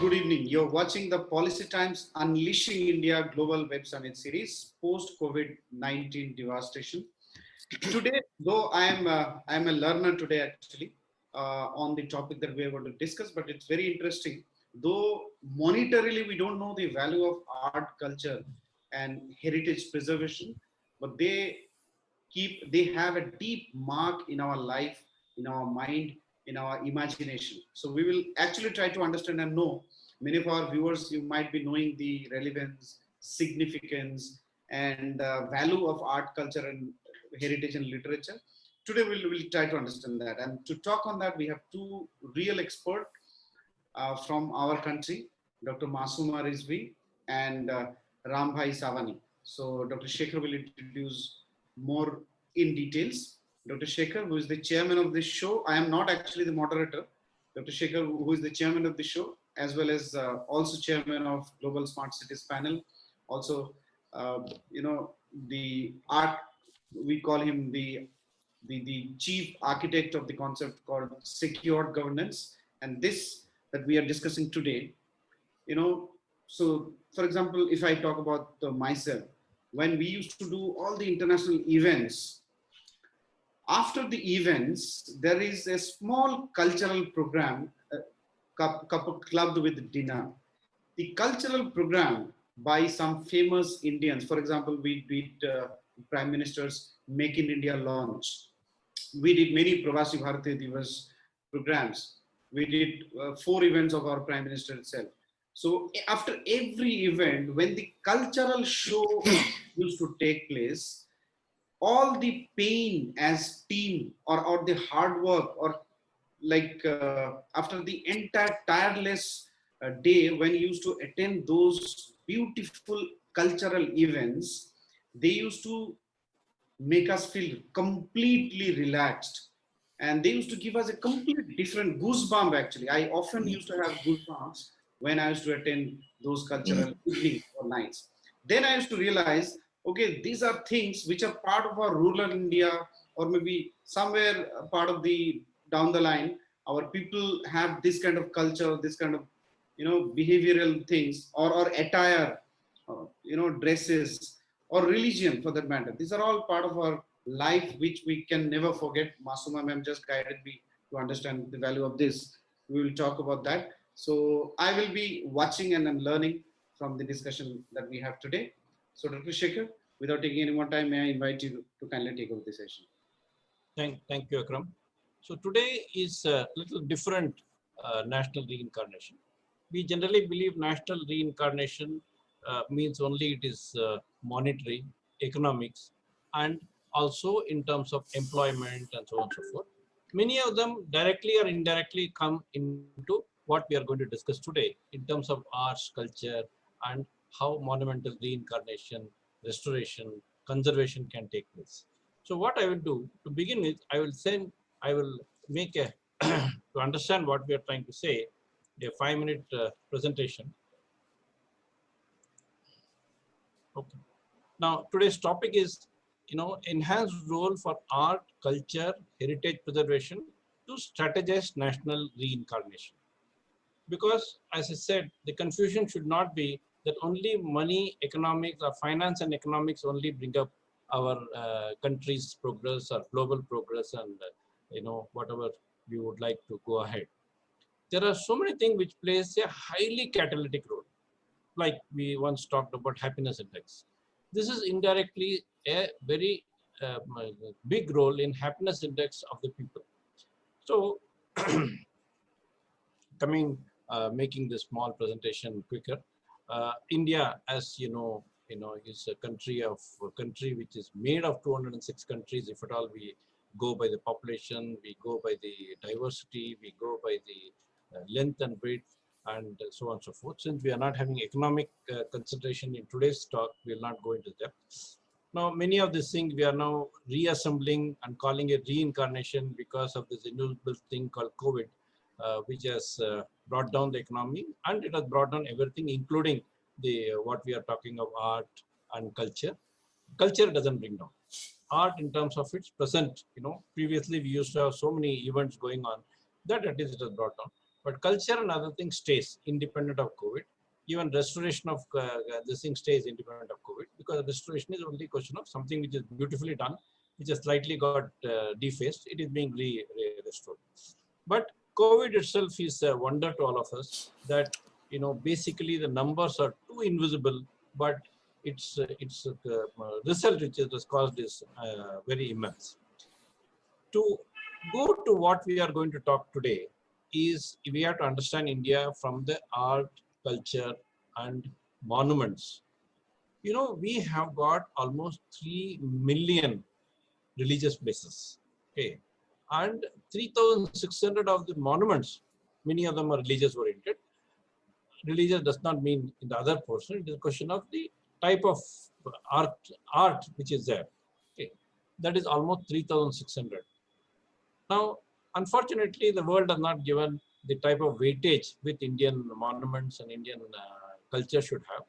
good evening. You're watching the Policy Times Unleashing India Global Web Summit series post COVID-19 devastation. Today, though I'm a learner today actually on the topic that we are going to discuss, but it's very interesting. Though monetarily we don't know the value of art, culture, and heritage preservation, but they have a deep mark in our life, in our mind, in our imagination. So we will actually try to understand and know. Many of our viewers, you might be knowing the relevance, significance, and value of art, culture, and heritage and literature. Today we'll try to understand that. And to talk on that, we have two real experts from our country, Dr. Masuma Rizvi and Rambhai Savani. So Dr. Shekhar will introduce more in details. Dr. Shekhar, who is the chairman of this show. I am not actually the moderator. Dr. Shekhar, who is the chairman of the show, as well as also chairman of Global Smart Cities panel. Also, the art, we call him the chief architect of the concept called secured governance. And this that we are discussing today, so for example, if I talk about myself, when we used to do all the international events, after the events, there is a small cultural program clubbed with dinner. The cultural program by some famous Indians, for example, we did Prime Minister's Make in India launch. We did many Pravasi Bharatiya Divas programs. We did 4 events of our Prime Minister itself. So after every event, when the cultural show used to take place, all the pain as team or the hard work or after the entire tireless day when you used to attend those beautiful cultural events, they used to make us feel completely relaxed, and they used to give us a completely different goosebump. Actually, I often used to have goosebumps when I used to attend those cultural evenings or nights. Then I used to realize, okay, these are things which are part of our rural India, or maybe somewhere part of the down the line, our people have this kind of culture, this kind of behavioral things, or attire, dresses, or religion for that matter. These are all part of our life which we can never forget. Masuma ma'am just guided me to understand the value of this. We will talk about that. So I will be watching and I'm learning from the discussion that we have today. So Dr. Shekhar, without taking any more time, may I invite you to kindly take over the session. Thank you, Akram. So today is a little different national reincarnation. We generally believe national reincarnation means only it is monetary, economics, and also in terms of employment and so on and so forth. Many of them directly or indirectly come into what we are going to discuss today in terms of arts, culture, and how monumental reincarnation, restoration, conservation can take place. So what I will do to begin with, I will make a to understand what we are trying to say, a 5-minute presentation. Okay. Now today's topic is enhanced role for art, culture, heritage preservation to strategize national reincarnation. Because as I said, the confusion should not be that only money, economics, or finance and economics only bring up our country's progress or global progress and whatever we would like to go ahead. There are so many things which plays a highly catalytic role. Like we once talked about happiness index. This is indirectly a very big role in happiness index of the people. So making this small presentation quicker. India, as you know, is a country which is made of 206 countries. If at all we go by the population, we go by the diversity, we go by the length and breadth, and so on and so forth. Since we are not having economic consideration in today's talk, we will not go into depth. Now, many of these things we are now reassembling and calling it reincarnation because of this inevitable thing called COVID, which has brought down the economy, and it has brought down everything, including the what we are talking of art and culture. Culture doesn't bring down. Art in terms of its present, previously we used to have so many events going on that at least it has brought down. But culture and other things stays independent of COVID. Even restoration of this thing stays independent of COVID, because restoration is only a question of something which is beautifully done, which has slightly got defaced. It is being restored. But COVID itself is a wonder to all of us that, basically the numbers are too invisible, but its result which it has caused is very immense. To go to what we are going to talk today is we have to understand India from the art, culture, and monuments. We have got almost 3 million religious places. Okay. And 3,600 of the monuments, many of them are religious oriented. Religious does not mean in the other portion, it is a question of the type of art which is there. Okay. That is almost 3,600. Now, unfortunately, the world has not given the type of weightage with Indian monuments and Indian culture should have.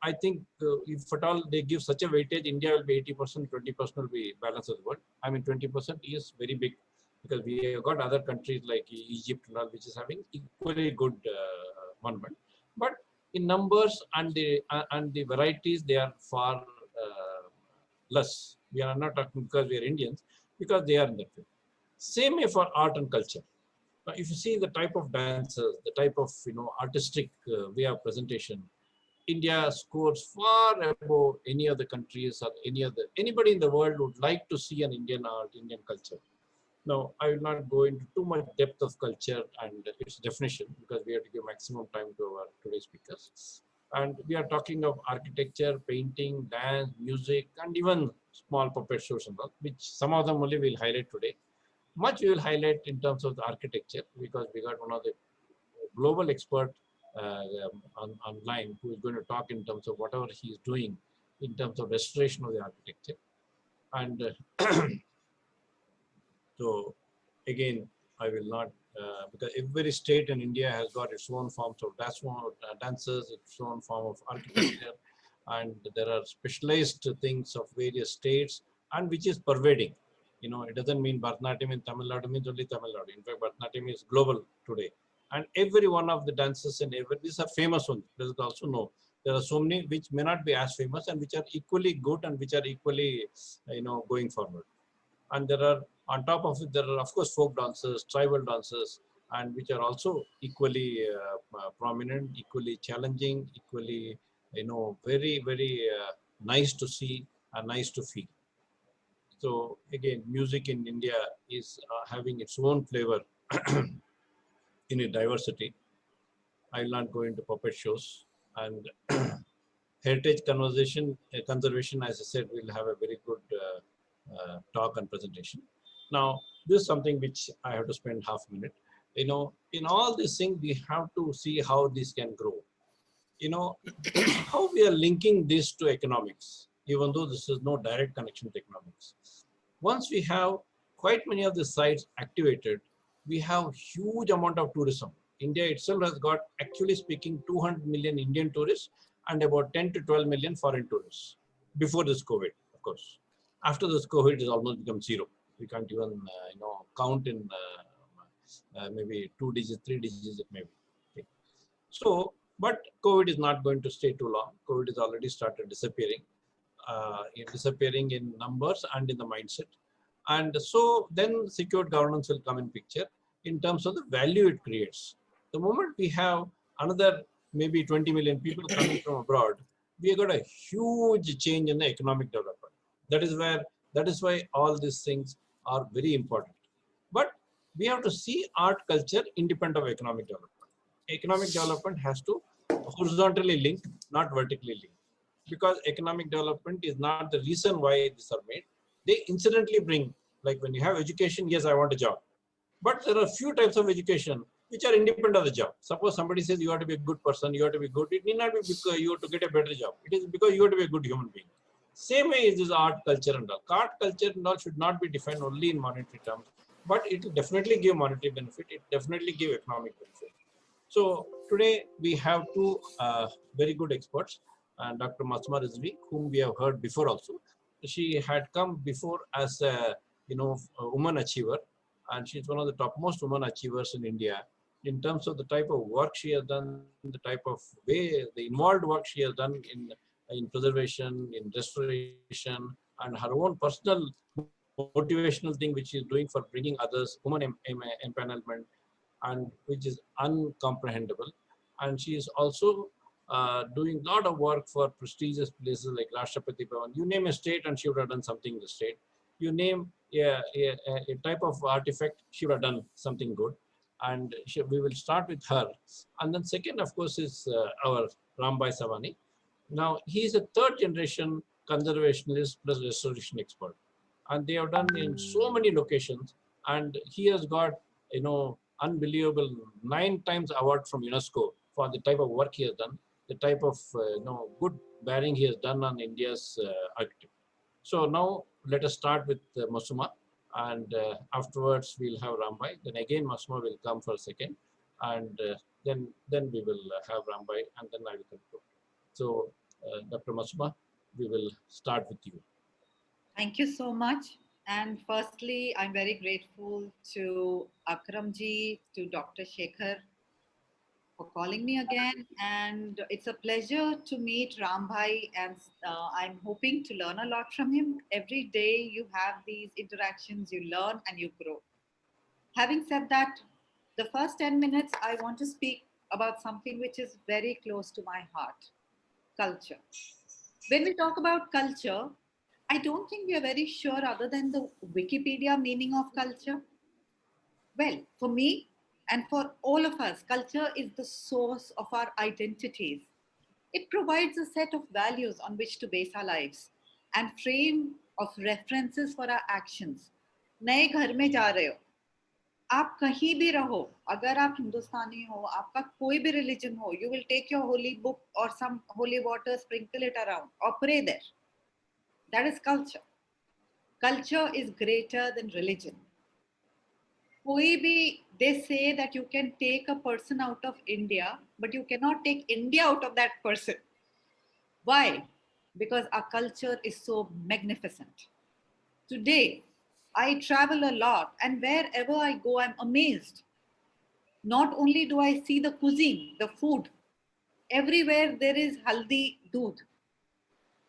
I think if at all they give such a weightage, India will be 80%, 20% will be balance of the world. I mean, 20% is very big, because we have got other countries like Egypt and all, which is having equally good monument. But in numbers and the varieties, they are far less. We are not talking because we are Indians, because they are in that field. Same way for art and culture. If you see the type of dancers, the type of artistic way of presentation, India scores far above any other countries or anybody in the world would like to see an Indian art, Indian culture. Now, I will not go into too much depth of culture and its definition, because we have to give maximum time to our today's speakers. And we are talking of architecture, painting, dance, music, and even small puppet shows and all, which some of them only will highlight today. Much we will highlight in terms of the architecture, because we got one of the global expert online who is going to talk in terms of whatever he is doing in terms of restoration of the architecture. And so again, I will not, because every state in India has got its own forms of dances, its own form of architecture, and there are specialized things of various states, and which is pervading. It doesn't mean Bharatanatyam in Tamil Nadu means only Tamil Nadu. In fact, Bharatanatyam is global today. And every one of the dances and these are famous ones. There is also there are so many which may not be as famous and which are equally good and which are equally, going forward. And there are, on top of it, there are of course folk dances, tribal dances, and which are also equally prominent, equally challenging, equally, very, very nice to see and nice to feel. So again, music in India is having its own flavor in a diversity. I will not go into puppet shows. And heritage conservation, as I said, will have a very good talk and presentation. Now, this is something which I have to spend half a minute. In all these things, we have to see how this can grow. How we are linking this to economics, even though this is no direct connection to economics. Once we have quite many of the sites activated, we have huge amount of tourism. India itself has got, actually speaking, 200 million Indian tourists and about 10 to 12 million foreign tourists before this COVID, of course. After this COVID, it has almost become zero. We can't even, count in maybe 2 digits, 3 digits, it may be. Okay. So, but COVID is not going to stay too long. COVID has already started disappearing in numbers and in the mindset. And so then secured governance will come in picture in terms of the value it creates. The moment we have another maybe 20 million people coming from abroad, we have got a huge change in the economic development. That is why all these things are very important. But we have to see art culture independent of economic development. Economic development has to horizontally link, not vertically link. Because economic development is not the reason why these are made. They incidentally bring, like when you have education, yes, I want a job. But there are few types of education which are independent of the job. Suppose somebody says you have to be a good person, you have to be good. It need not be because you have to get a better job. It is because you have to be a good human being. Same way is this art, culture and all. Art, culture and all should not be defined only in monetary terms, but it will definitely give monetary benefit. It definitely give economic benefit. So today we have two very good experts, Dr. Masma Rizvi, whom we have heard before also. She had come before as a woman achiever, and she's one of the topmost women achievers in India in terms of the type of work she has done, the type of way, the involved work she has done in preservation, in restoration, and her own personal motivational thing which she's doing for bringing others, women empanelment, and which is uncomprehendable. And she is also doing a lot of work for prestigious places like Rashtrapati Bhavan. You name a state and she would have done something in the state. You name a type of artifact, she would have done something good. And we will start with her. And then second, of course, is our Rambai Savani. Now, he is a third generation conservationist plus restoration expert. And they have done in so many locations. And he has got, unbelievable 9 times award from UNESCO for the type of work he has done, the type of, good bearing he has done on India's architecture. So now let us start with Masuma, and afterwards we'll have Rambai. Then again Masuma will come for a second, and then we will have Rambai, and then I will conclude. So, Dr. Masuma, we will start with you. Thank you so much. And firstly, I'm very grateful to Akramji, to Dr. Shekhar for calling me again. And it's a pleasure to meet Rambhai, and I'm hoping to learn a lot from him. Every day you have these interactions, you learn and you grow. Having said that, the first 10 minutes, I want to speak about something which is very close to my heart: culture. When we talk about culture, I don't think we are very sure, other than the Wikipedia meaning of culture. Well, for me and for all of us, culture is the source of our identities. It provides a set of values on which to base our lives and frame of references for our actions. नए घर में जा रहे हो, आप कहीं भी रहो, अगर आप हिंदुस्तानी हो, आपका कोई भी रिलीजन हो, you will take your holy book or some holy water, sprinkle it around or pray there. That is culture. Culture is greater than religion. कोई भी, they say that you can take a person out of India, but you cannot take India out of that person. Why? Because our culture is so magnificent. Today, I travel a lot, and wherever I go, I'm amazed. Not only do I see the cuisine, the food, everywhere there is haldi doodh.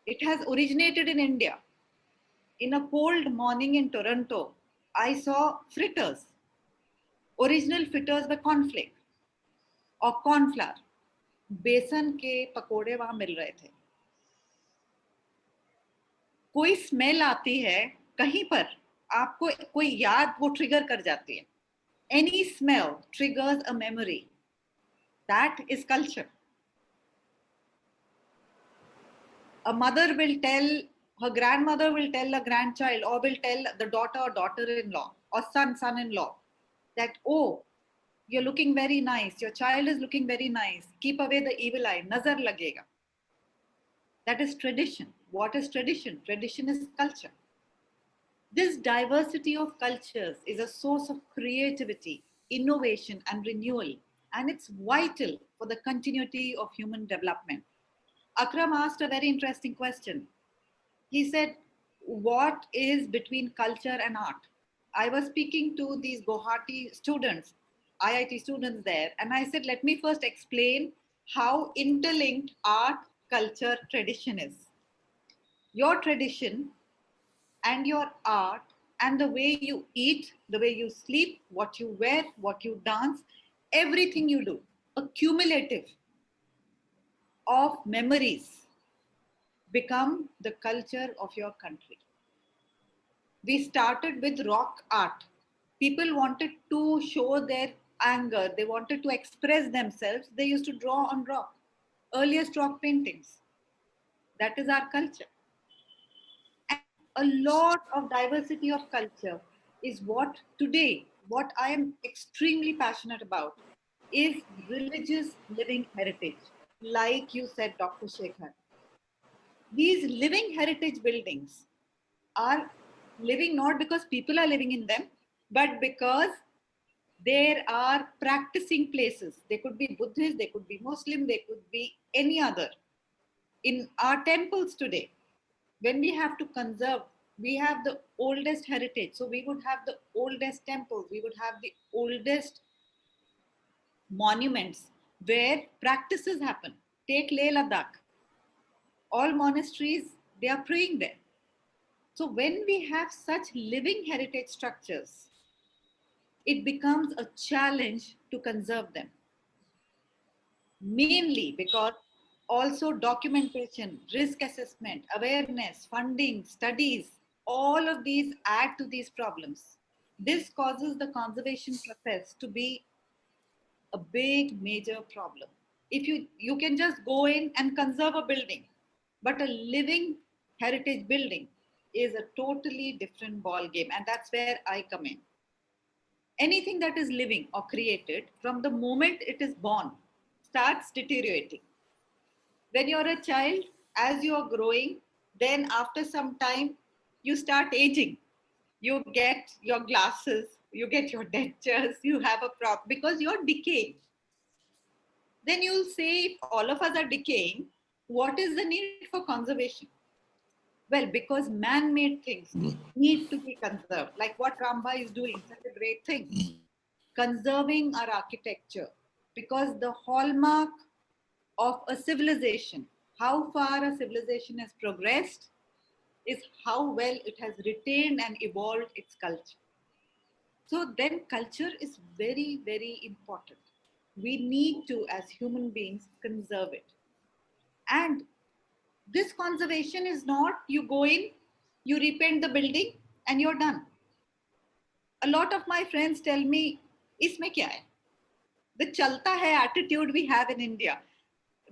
It has originated in India. In a cold morning in Toronto, I saw fritters. Original fritters were cornflake और cornflour, बेसन के पकोड़े वहां मिल रहे थे. कोई smell आती है कहीं पर, आपको कोई याद वो ट्रिगर कर जाती है. Any smell triggers a memory. That is culture. A mother will tell, her grandmother will tell a grandchild, or will tell the daughter or daughter-in-law or son-in-law that, oh, you're looking very nice, your child is looking very nice, keep away the evil eye, nazar lagega. That is tradition. What is tradition? Tradition is culture. This diversity of cultures is a source of creativity, innovation, and renewal, and it's vital for the continuity of human development. Akram asked a very interesting question. He said, what is between culture and art? I was speaking to these Guwahati students, IIT students there, and I said, let me first explain how interlinked art, culture, tradition is. Your tradition and your art and the way you eat, the way you sleep, what you wear, what you dance, everything you do, a cumulative of memories become the culture of your country. We started with rock art. People wanted to show their anger, they wanted to express themselves, they used to draw on rock. Earliest rock paintings. That is our culture. And a lot of diversity of culture is what today, what I am extremely passionate about, is religious living heritage. Like you said, Dr. Shekhar, these living heritage buildings are living not because people are living in them, but because there are practicing places. They could be Buddhist, they could be Muslim, they could be any other. In our temples today, when we have to conserve, we have the oldest heritage. So we would have the oldest temples, we would have the oldest monuments where practices happen. Take Leh Ladakh. All monasteries, they are praying there. So when we have such living heritage structures, it becomes a challenge to conserve them. Mainly because also documentation, risk assessment, awareness, funding, studies, all of these add to these problems. This causes the conservation process to be a big major problem. If you can just go in and conserve a building, but a living heritage building is a totally different ball game, and that's where I come in. Anything that is living or created from the moment it is born starts deteriorating. When you're a child, as you're growing, then after some time you start aging. You get your glasses, you get your dentures, you have a prop because you're decaying. Then you'll say, if all of us are decaying, what is the need for conservation? Well, because man-made things need to be conserved, like what Ramba is doing, such a great thing. Conserving our architecture, because the hallmark of a civilization, how far a civilization has progressed, is how well it has retained and evolved its culture. So then culture is very, very important. We need to, as human beings, conserve it. And this conservation is not you go in, you repaint the building, and you're done. A lot of my friends tell me, इसमें क्या है? The chalta hai attitude we have in India.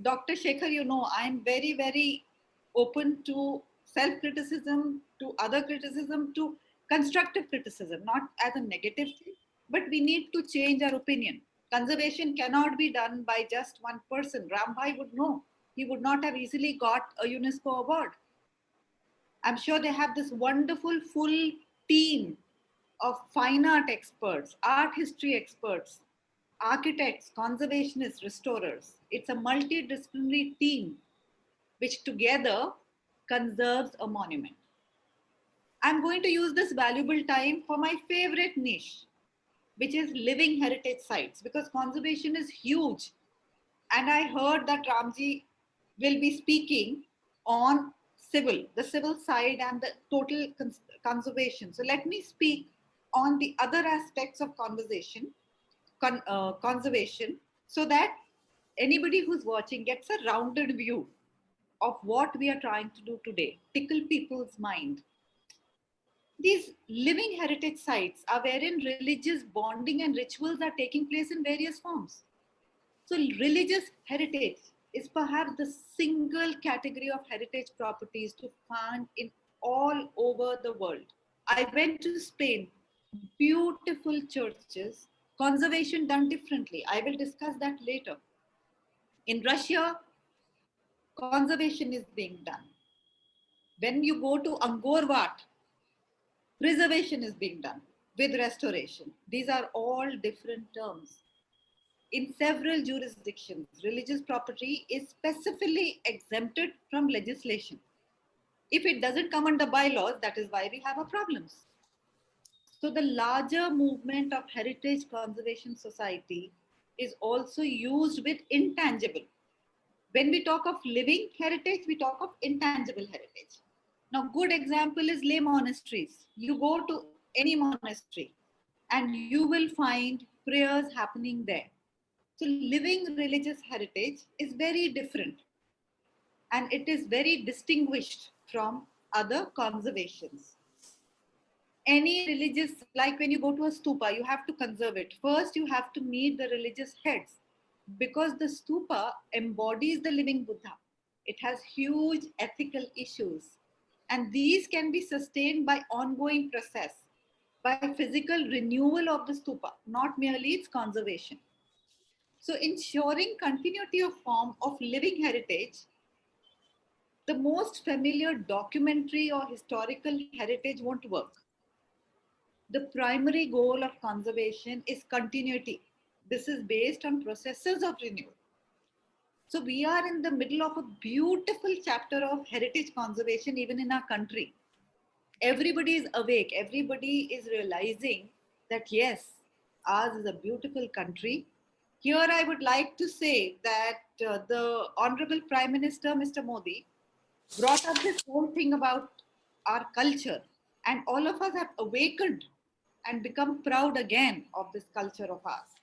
Dr. Shekhar, you know, I'm very, very open to self-criticism, to other criticism, to constructive criticism, not as a negative thing, but we need to change our opinion. Conservation cannot be done by just one person. Rambhai would know. He would not have easily got a UNESCO award. I'm sure they have this wonderful full team of fine art experts, art history experts, architects, conservationists, restorers. It's a multidisciplinary team which together conserves a monument. I'm going to use this valuable time for my favorite niche, which is living heritage sites, because conservation is huge. And I heard that Ramji will be speaking on civil, the civil side and the total conservation. So let me speak on the other aspects of conservation, so that anybody who's watching gets a rounded view of what we are trying to do today, tickle people's mind. These living heritage sites are wherein religious bonding and rituals are taking place in various forms. So religious heritage is perhaps the single category of heritage properties to find in all over the world. I went to Spain, beautiful churches, conservation done differently. I will discuss that later. In Russia, conservation is being done. When you go to Angkor Wat, preservation is being done with restoration. These are all different terms. In several jurisdictions, religious property is specifically exempted from legislation. If it doesn't come under bylaws, that is why we have our problems. So the larger movement of heritage conservation society is also used with intangible. When we talk of living heritage, we talk of intangible heritage. Now, good example is lay monasteries. You go to any monastery and you will find prayers happening there. So living religious heritage is very different, and it is very distinguished from other conservations. Any religious, like when you go to a stupa, you have to conserve it. First, you have to meet the religious heads, because the stupa embodies the living Buddha. It has huge ethical issues, and these can be sustained by ongoing process, by physical renewal of the stupa, not merely its conservation. So ensuring continuity of form of living heritage, the most familiar documentary or historical heritage won't work. The primary goal of conservation is continuity. This is based on processes of renewal. So we are in the middle of a beautiful chapter of heritage conservation, even in our country. Everybody is awake. Everybody is realizing that yes, ours is a beautiful country. Here, I would like to say that the Honorable Prime Minister, Mr. Modi, brought up this whole thing about our culture, and all of us have awakened and become proud again of this culture of ours,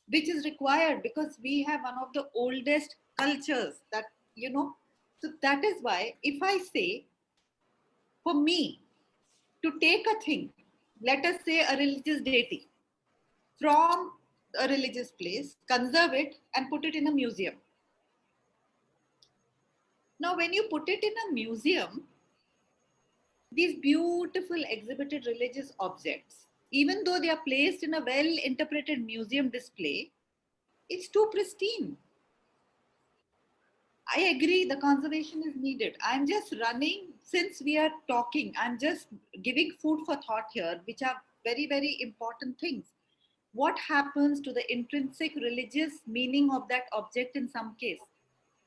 which is required because we have one of the oldest cultures that, you know. So that is why, if I say, for me, to take a thing, let us say a religious deity, from a religious place, conserve it, and put it in a museum. Now, when you put it in a museum, these beautiful exhibited religious objects, even though they are placed in a well interpreted museum display, it's too pristine. I agree, the conservation is needed. I'm just running, since we are talking, I'm just giving food for thought here, which are very, very important things. What happens to the intrinsic religious meaning of that object in some case?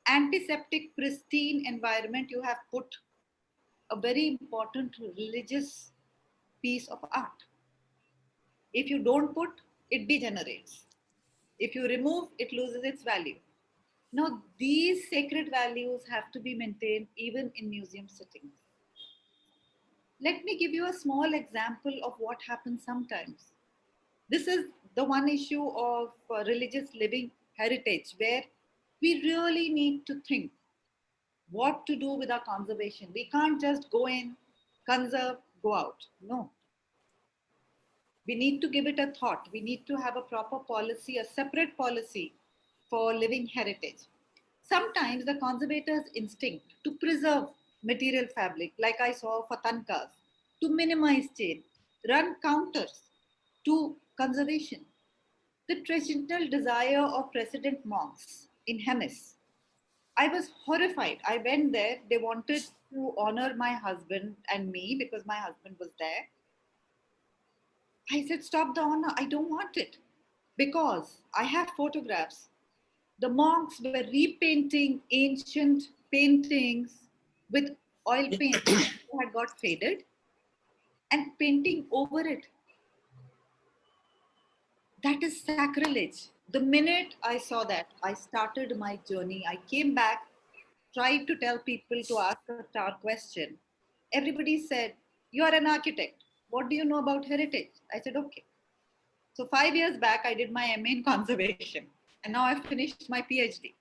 Antiseptic, pristine environment, you have put a very important religious piece of art. If you don't put, it degenerates. If you remove, it loses its value. Now, these sacred values have to be maintained even in museum settings. Let me give you a small example of what happens sometimes. This is the one issue of religious living heritage where we really need to think what to do with our conservation. We can't just go in, conserve, go out. No. We need to give it a thought. We need to have a proper policy, a separate policy for living heritage. Sometimes the conservator's instinct to preserve material fabric, like I saw for tankas, to minimize chain, run counters to conservation. The traditional desire of President monks in Hemis. I was horrified. I went there. They wanted to honor my husband and me because my husband was there. I said, stop the honor. I don't want it because I have photographs. The monks were repainting ancient paintings with oil paint that had got faded and painting over it. That is sacrilege. The minute I saw that, I started my journey. I came back, tried to tell people to ask a star question. Everybody said, you are an architect. What do you know about heritage? I said, okay. So 5 years back, I did my MA in conservation. And now I've finished my PhD.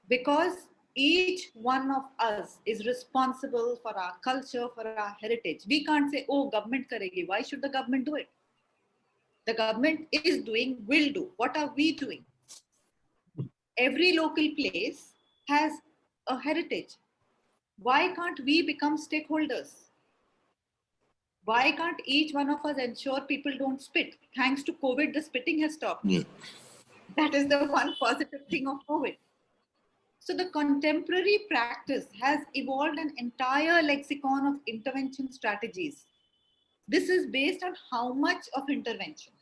Because each one of us is responsible for our culture, for our heritage. We can't say, oh, government karegi. Why should the government do it? The government is doing, will do. What are we doing? Every local place has a heritage. Why can't we become stakeholders? Why can't each one of us ensure people don't spit? Thanks to COVID, the spitting has stopped. Yeah. That is the one positive thing of COVID. So the contemporary practice has evolved an entire lexicon of intervention strategies. This is based on how much of intervention.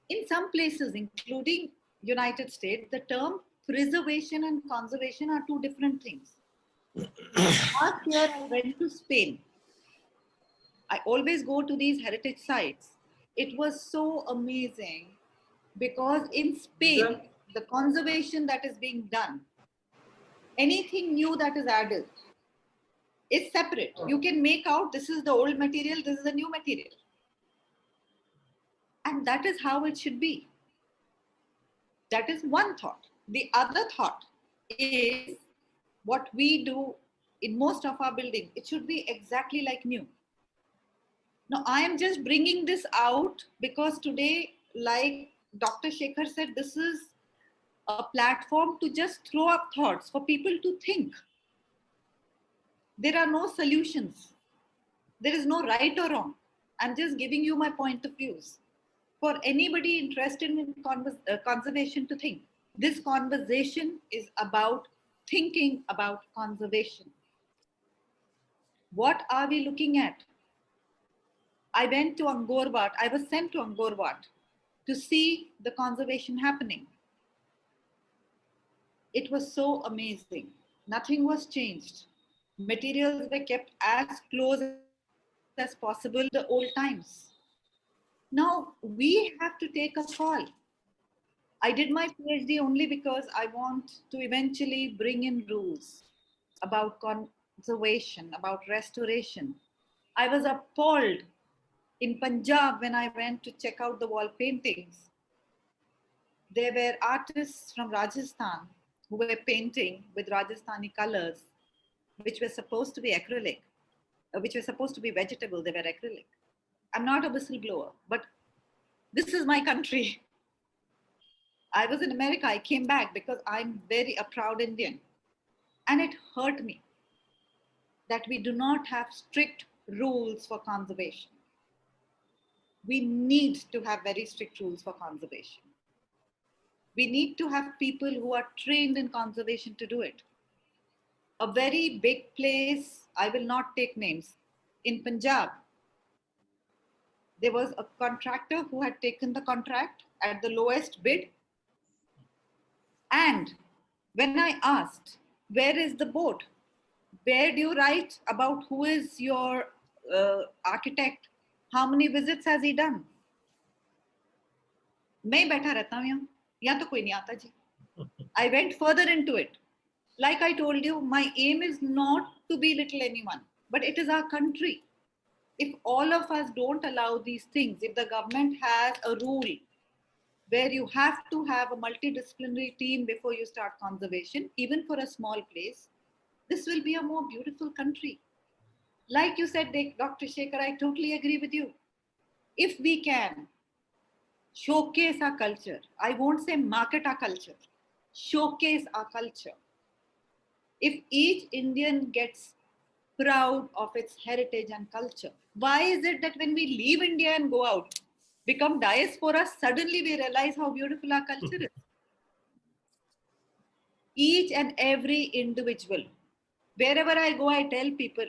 In some places, including United States, the term preservation and conservation are two different things. Last year, I went to Spain. I always go to these heritage sites. It was so amazing because in Spain, the conservation that is being done, anything new that is added is separate. You can make out this is the old material, this is the new material. And that is how it should be. That is one thought. The other thought is what we do in most of our buildings. It should be exactly like new. Now, I am just bringing this out because today, like Dr. Shekhar said, this is a platform to just throw up thoughts for people to think. There are no solutions. There is no right or wrong. I'm just giving you my point of views. For anybody interested in conservation to think. This conversation is about thinking about conservation. What are we looking at? I went to Angkor Wat. I was sent to Angkor Wat to see the conservation happening. It was so amazing. Nothing was changed. Materials were kept as close as possible to the old times. Now we have to take a call. I did my PhD only because I want to eventually bring in rules about conservation, about restoration. I was appalled in Punjab when I went to check out the wall paintings. There were artists from Rajasthan who were painting with Rajasthani colors, which were supposed to be acrylic, which were supposed to be vegetable, they were acrylic. I'm not a whistleblower, but this is my country. I was in America, I came back because I'm very a proud Indian. And it hurt me that we do not have strict rules for conservation. We need to have very strict rules for conservation. We need to have people who are trained in conservation to do it. A very big place, I will not take names, in Punjab, there was a contractor who had taken the contract at the lowest bid. And when I asked, where is the board? Where do you write about who is your architect? How many visits has he done? मैं बैठा रहता हूँ यहाँ, यहाँ तो कोई नहीं आता जी. I went further into it. Like I told you, my aim is not to belittle anyone, but it is our country. If all of us don't allow these things, if the government has a rule where you have to have a multidisciplinary team before you start conservation, even for a small place, this will be a more beautiful country. Like you said, Dr. Shekhar, I totally agree with you. If we can showcase our culture, I won't say market our culture, showcase our culture. If each Indian gets proud of its heritage and culture, why is it that when we leave India and go out, become diaspora, suddenly we realize how beautiful our culture is? Each and every individual, wherever I go, I tell people,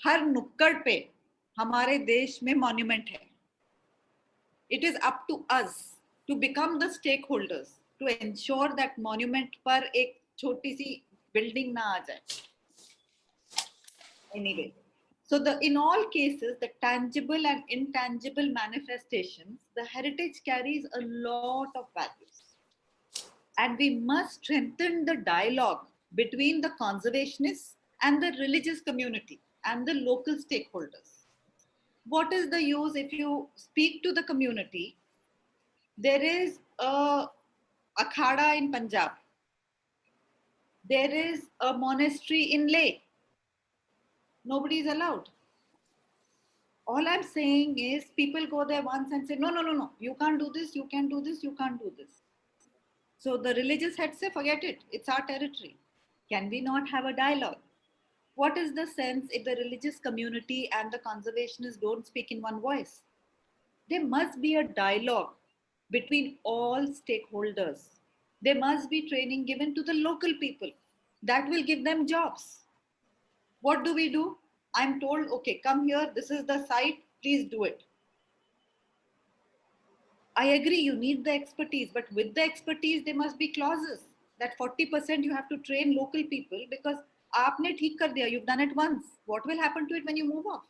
हर नुक्कड़ पे हमारे देश में monument है. It is up to us to become the stakeholders to ensure that monument पर एक छोटी सी building ना आ जाए. Anyway, so in all cases, the tangible and intangible manifestations, the heritage carries a lot of values. And we must strengthen the dialogue between the conservationists and the religious community and the local stakeholders. What is the use if you speak to the community? There is a akhada in Punjab. There is a monastery in Leh. Nobody is allowed. All I'm saying is people go there once and say, no, no, no, no, you can't do this, you can't do this, you can't do this. So the religious heads say, forget it, it's our territory. Can we not have a dialogue? What is the sense if the religious community and the conservationists don't speak in one voice? There must be a dialogue between all stakeholders. There must be training given to the local people. That will give them jobs. What do? I'm told, okay, come here, this is the site, please do it. I agree, you need the expertise, but with the expertise, there must be clauses that 40% you have to train local people because aapne theek kar diya, you've done it once. What will happen to it when you move off?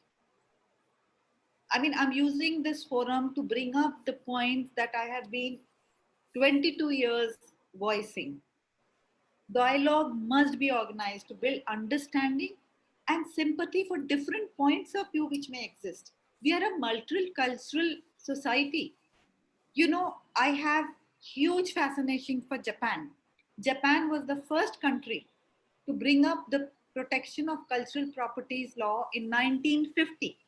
I mean, I'm using this forum to bring up the points that I have been 22 years voicing. Dialogue must be organized to build understanding and sympathy for different points of view which may exist. We are a multicultural society. You know, I have huge fascination for Japan. Japan was the first country to bring up the protection of cultural properties law in 1950.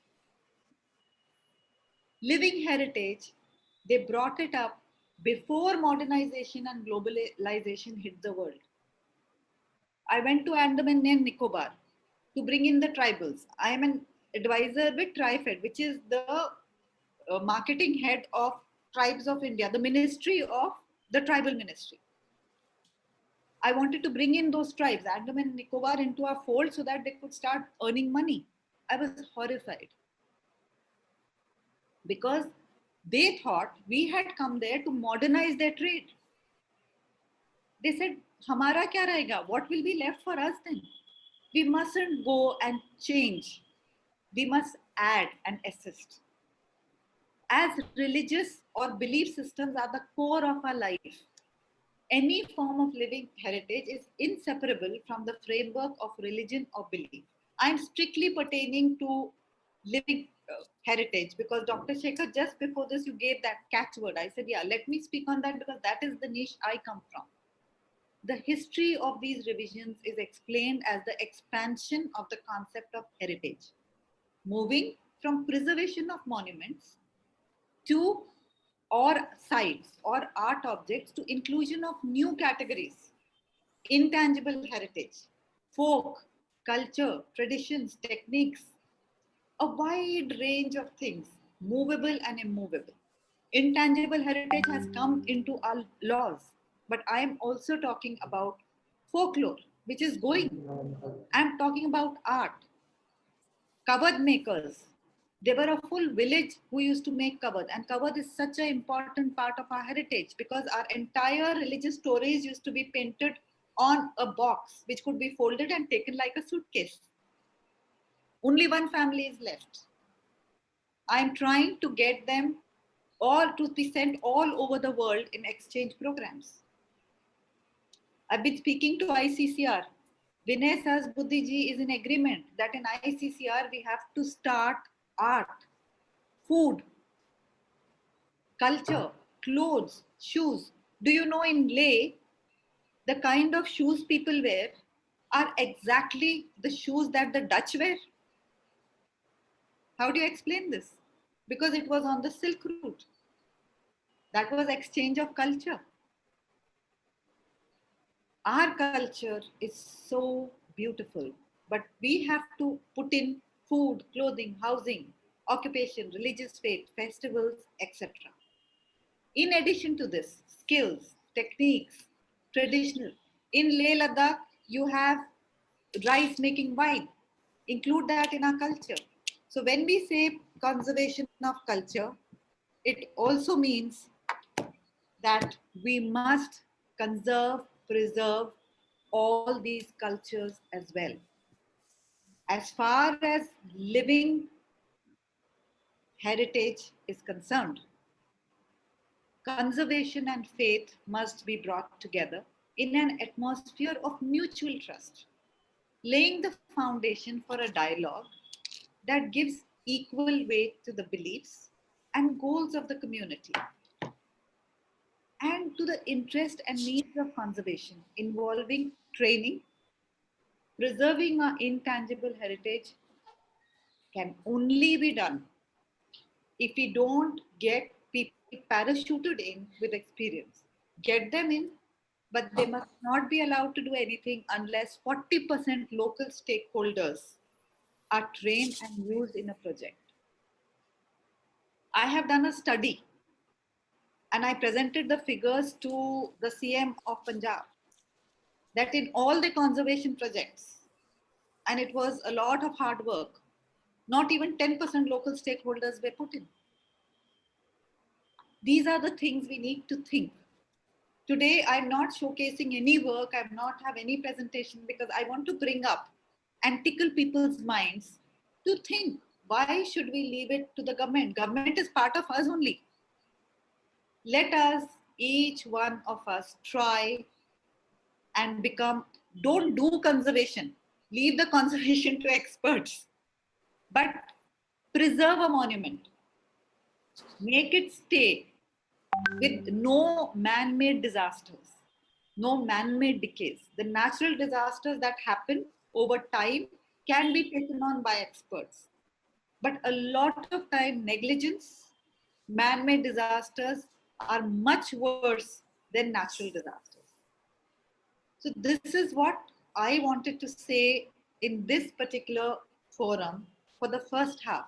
Living heritage, they brought it up before modernization and globalization hit the world. I went to Andaman and Nicobar to bring in the tribals. I am an advisor with TriFed, which is the marketing head of Tribes of India, the ministry of the tribal ministry. I wanted to bring in those tribes, Andaman and Nicobar, into our fold so that they could start earning money. I was horrified because they thought we had come there to modernize their trade. They said, Hamara kya rahega? What will be left for us then? We mustn't go and change. We must add and assist. As religious or belief systems are the core of our life, any form of living heritage is inseparable from the framework of religion or belief. I'm strictly pertaining to living heritage because Dr. Shekhar, just before this, you gave that catchword. I said, yeah, let me speak on that because that is the niche I come from. The history of these revisions is explained as the expansion of the concept of heritage, moving from preservation of monuments to or sites or art objects to inclusion of new categories: intangible heritage, folk, culture, traditions, techniques, a wide range of things, movable and immovable. Intangible heritage has come into our laws, but I am also talking about folklore, which is going. I'm talking about art, kavad makers. They were a full village who used to make kavad, and kavad is such an important part of our heritage because our entire religious stories used to be painted on a box which could be folded and taken like a suitcase. Only one family is left. I'm trying to get them all to be sent all over the world in exchange programs. I've been speaking to ICCR. Vinay Sahas Buddhiji is in agreement that in ICCR we have to start art, food, culture, clothes, shoes. Do you know in Leh, the kind of shoes people wear are exactly the shoes that the Dutch wear? How do you explain this? Because it was on the Silk Route. That was exchange of culture. Our culture is so beautiful, but we have to put in food, clothing, housing, occupation, religious faith, festivals, etc. In addition to this, skills, techniques, traditional. In Leh Ladakh, you have rice making wine. Include that in our culture. So when we say conservation of culture, it also means that we must conserve, preserve all these cultures as well. As far as living heritage is concerned, conservation and faith must be brought together in an atmosphere of mutual trust, laying the foundation for a dialogue that gives equal weight to the beliefs and goals of the community and to the interest and needs of conservation, involving training. Preserving our intangible heritage can only be done if we don't get people parachuted in with experience. Get them in, but they must not be allowed to do anything unless 40% local stakeholders are trained and used in a project. I have done a study and I presented the figures to the CM of Punjab that in all the conservation projects, and it was a lot of hard work, not even 10% local stakeholders were put in. These are the things we need to think. Today, I'm not showcasing any work, I'm not have any presentation because I want to bring up and tickle people's minds to think, why should we leave it to the government? Government is part of us only. Let us, each one of us, try and become, don't do conservation. Leave the conservation to experts, but preserve a monument. Make it stay with no man-made disasters, no man-made decays. The natural disasters that happen over time can be taken on by experts. But a lot of time, negligence, man-made disasters are much worse than natural disasters. So this is what I wanted to say in this particular forum for the first half.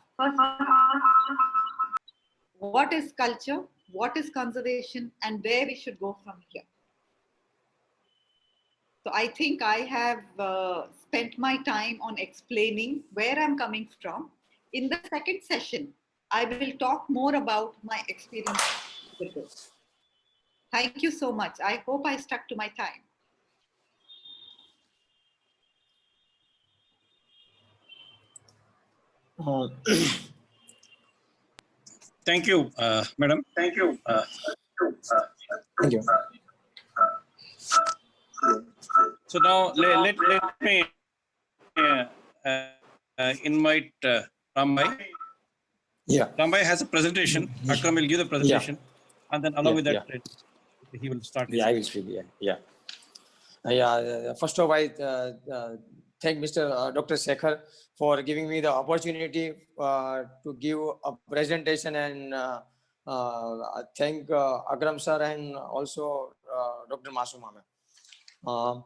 What is culture? What is conservation? And where we should go from here? So I think I have spent my time on explaining where I'm coming from. In the second session, I will talk more about my experience with this. Thank you so much. I hope I stuck to my time. Thank you, madam. Thank you. Thank you. So now let me invite Rambhai. Yeah. Rambhai has a presentation. Akram will give the presentation, and then along with that, he will start. I will speak. First of all, I thank Mr. Dr. Sekhar for giving me the opportunity to give a presentation, and I thank Akram sir and also Dr. Masuma ma'am.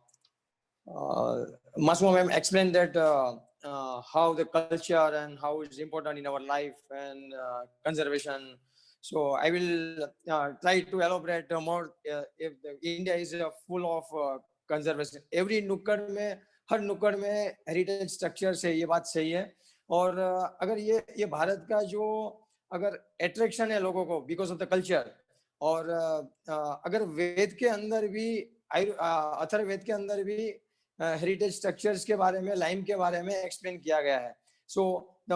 Masuma ma'am explained that how the culture and how it's important in our life and conservation. So I will try to elaborate more. If India is full of conservation, every नुक्कड़ में हर नुक्कड़ में heritage structure है, ये बात सही है. और अगर ये भारत का जो अगर attraction है लोगों को because of the culture, और अगर वेद के अंदर भी अथर्ववेद के अंदर भी हेरिटेज स्ट्रक्चर्स के बारे में, लाइम के बारे में एक्सप्लेन किया गया है. So the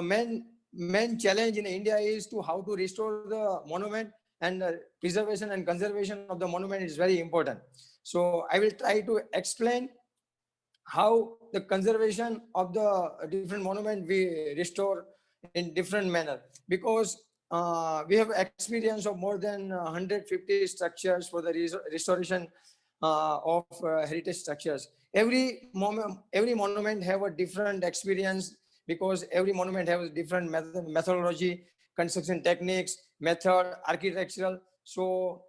main challenge in India is to how to restore the monument, and preservation and conservation of the monument is very important. So I will try to explain how the conservation of the different monument we restore in different manner, because we have experience of more than 150 structures for the restoration of heritage structures. Every monument have a different experience, because every monument has different methodology, construction techniques, method, architectural. So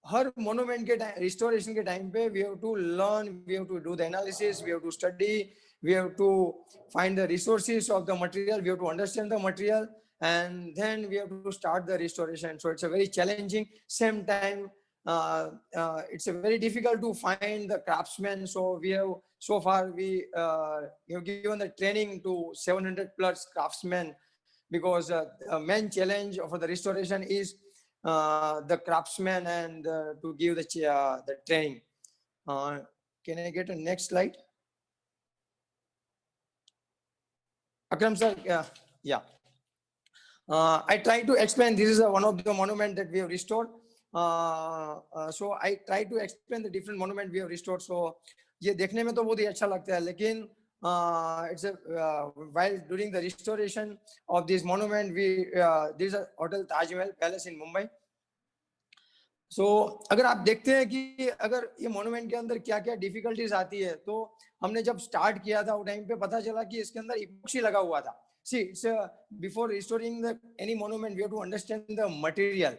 her monument के restoration के time पे we have to learn, we have to do the analysis, we have to study, we have to find the resources of the material, we have to understand the material, and then we have to start the restoration. So it's a very challenging. Same time, it's a very difficult to find the craftsmen. So we have so far we have given the training to 700 plus craftsmen, because main challenge for the restoration is the craftsmen and to give the training. Can I get a next slide? Akram sir, yeah. I try to explain. This is one of the monument that we have restored. So I try to explain the different monument we have restored. So ये देखने में तो बहुत ही अच्छा लगता है, लेकिन it's a while during the restoration of this monument, we there is a hotel Taj Mahal Palace in Mumbai. So अगर आप देखते हैं कि अगर ये मोन्यूमेंट के अंदर क्या क्या डिफिकल्टीज आती है, तो हमने जब स्टार्ट किया था उस टाइम पे पता चला कि इसके अंदर इपोक्सी लगा हुआ था. See, it's before restoring the any monument, we have to understand the material.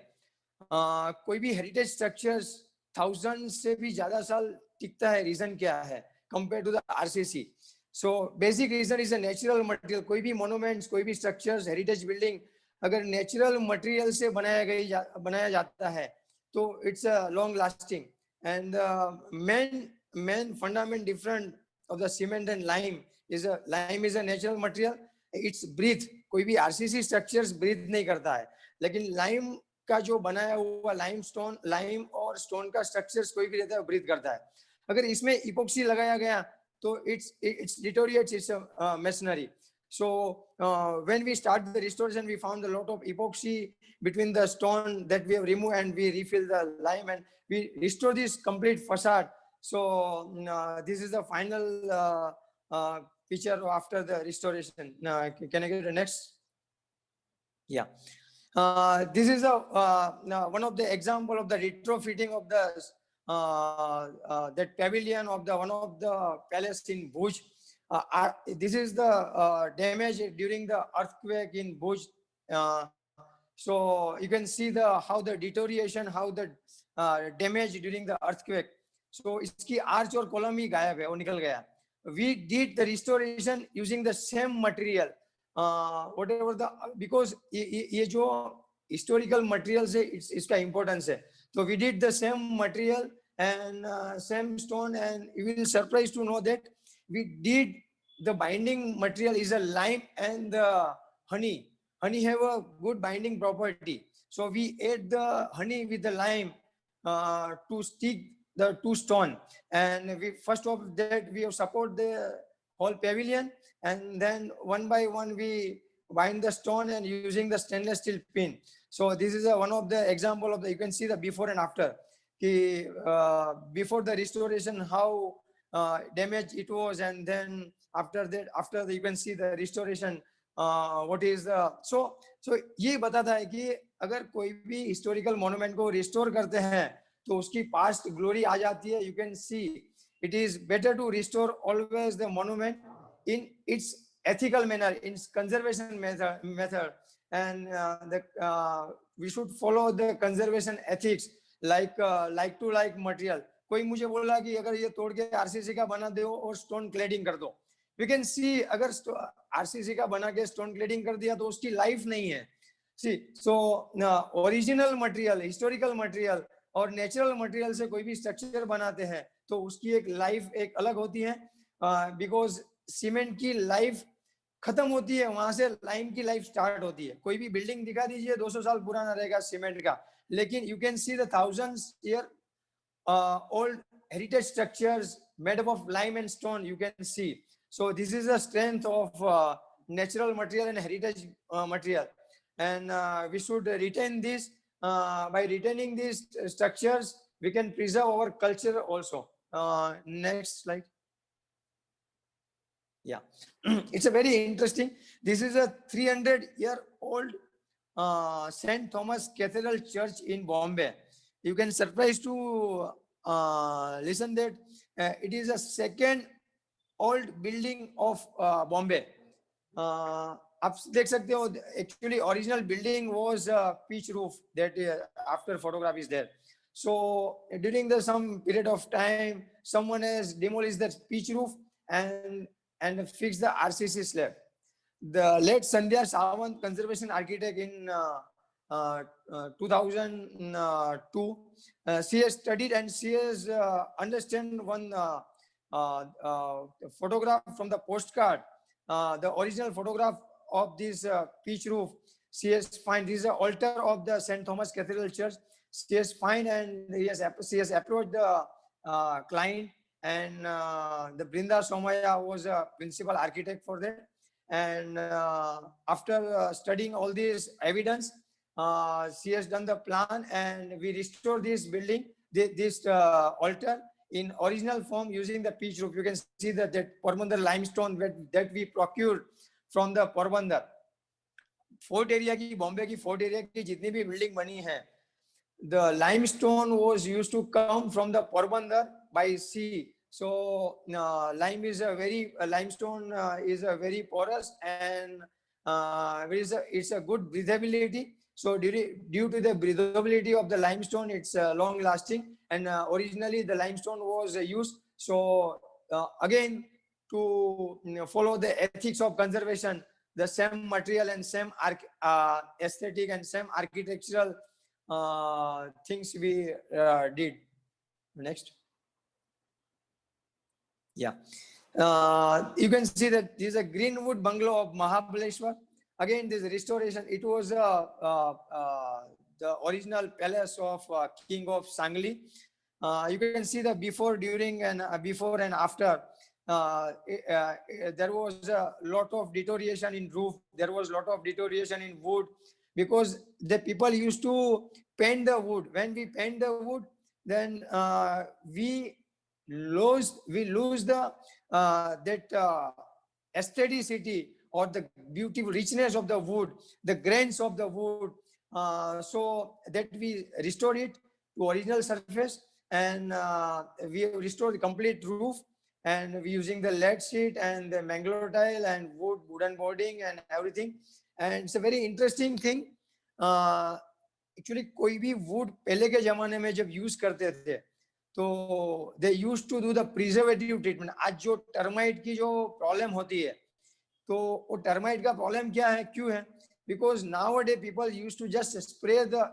कोई भी हेरिटेज स्ट्रक्चर्स 1000 से भी ज्यादा साल टिकता है. रीजन क्या है compare to the RCC? So basic reason is a natural material. कोई भी मोन्यूमेंट्स, कोई भी स्ट्रक्चर्स, हेरिटेज बिल्डिंग अगर नेचुरल मटेरियल से बनाया जाता है तो it's a long lasting. And main fundament different of the cement and lime is a natural material. It's breathe. कोई भी आरसीसी स्ट्रक्चर्स ब्रीथ नहीं करता है, लेकिन लाइम का जो बनाया हुआ लाइम और स्टोन का स्ट्रक्चर्स कोई भी रहता है ब्रीथ करता है. अगर इसमें इपोक्सी लगाया गया तो it's deteriorates its masonry. So when we start the restoration, we found a lot of epoxy between the stone that we have removed, and we refill the lime and we restore this complete facade. So this is the final picture after the restoration. Can I get the next? Yeah. This is one of the example of the retrofitting of the that pavilion of the one of the palace in Bhuj. This is the damage during the earthquake in Bhuj. So you can see how the deterioration, how the damage during the earthquake. So इसकी arch और column ही गायब है, वो निकल गया. We did the restoration using the same material. Whatever the, because ये जो historical materials है, इसका importance है. So we did the same material and same stone, and you will surprised to know that we did the binding material is a lime and the honey. Honey have a good binding property. So we add the honey with the lime to stick the two stone. And we first of that we have support the whole pavilion, and then one by one we wind the stone and using the stainless steel pin. So this is one of the example of the, you can see the before and after. Before the restoration, how damaged it was, and then after that, you can see the restoration. What is the so ये बताता है कि अगर कोई भी historical monument को restore करते हैं तो उसकी past glory आ जाती है. You can see it is better to restore always the monument in its ethical manner, in conservation method, and we should follow the conservation ethics like to like material. कोई मुझे बोला कि अगर ये तोड़ के आरसीसी का बना दो और स्टोन क्लेडिंग कर दो, वी कैन सी अगर आरसीसी का बना के स्टोन क्लेडिंग कर दिया तो उसकी लाइफ नहीं है. See so original material, historical material और नेचुरल मटेरियल से कोई भी स्ट्रक्चर बनाते हैं तो उसकी एक लाइफ एक अलग होती है. बिकॉज सीमेंट की लाइफ खत्म होती है, वहां से लाइम की लाइफ स्टार्ट होती है. कोई भी बिल्डिंग दिखा दीजिए 200 साल पुराना रहेगा सीमेंट का, लेकिन you can see the thousands year old heritage structures made up of lime and stone, you can see. So this is the strength of natural material and heritage material, and we should retain this. By retaining these structures we can preserve our culture also. Next slide. Yeah. It's a very interesting. This is a 300-year-old St. Thomas Cathedral Church in Bombay. You can surprise to listen that it is a second old building of Bombay. आप देख सकते हो, actually original building was pitch roof that after photograph is there. So during the some period of time, someone has demolished that pitch roof and fixed the RCC slab. The late Sandhya Sawant, conservation architect in 2002, she has studied and she has understand one photograph from the postcard, the original photograph of this pitch roof. She has find this is the altar of the St. Thomas Cathedral Church. She has find and she has approached the client, and the Brinda Somaya was a principal architect for that. And after studying all this evidence, she has done the plan, and we restore this building, this altar in original form using the pitch roof. You can see that Porbandar limestone that we procured from the Porbandar. Fort area की, बॉम्बे की fort area की जितनी भी building बनी है, the limestone was used to come from the Porbandar by sea. So limestone is a very porous, and it's a good breathability. So due to the breathability of the limestone, it's long lasting, and originally the limestone was used. So again, to follow the ethics of conservation, the same material and same aesthetic and same architectural things we did. Next. Yeah. You can see that this is a Greenwood bungalow of Mahabaleshwar. Again, this restoration, it was the original palace of King of Sangli. You can see the before, during, and before and after. There was a lot of deterioration in roof. There was a lot of deterioration in wood, because the people used to paint the wood. When we paint the wood, then we lose the aestheticity or the beautiful richness of the wood, the grains of the wood. So that we restore it to original surface, and we restore the complete roof, and we using the lead sheet and the mangalore tile and wooden boarding and everything. And it's a very interesting thing. Actually कोई भी wood पहले के जमाने में जब use करते थे तो they used to do the preservative treatment. आज जो termite की जो problem होती है, तो वो termite का problem क्या है, क्यों है? Because nowadays people used to just spray the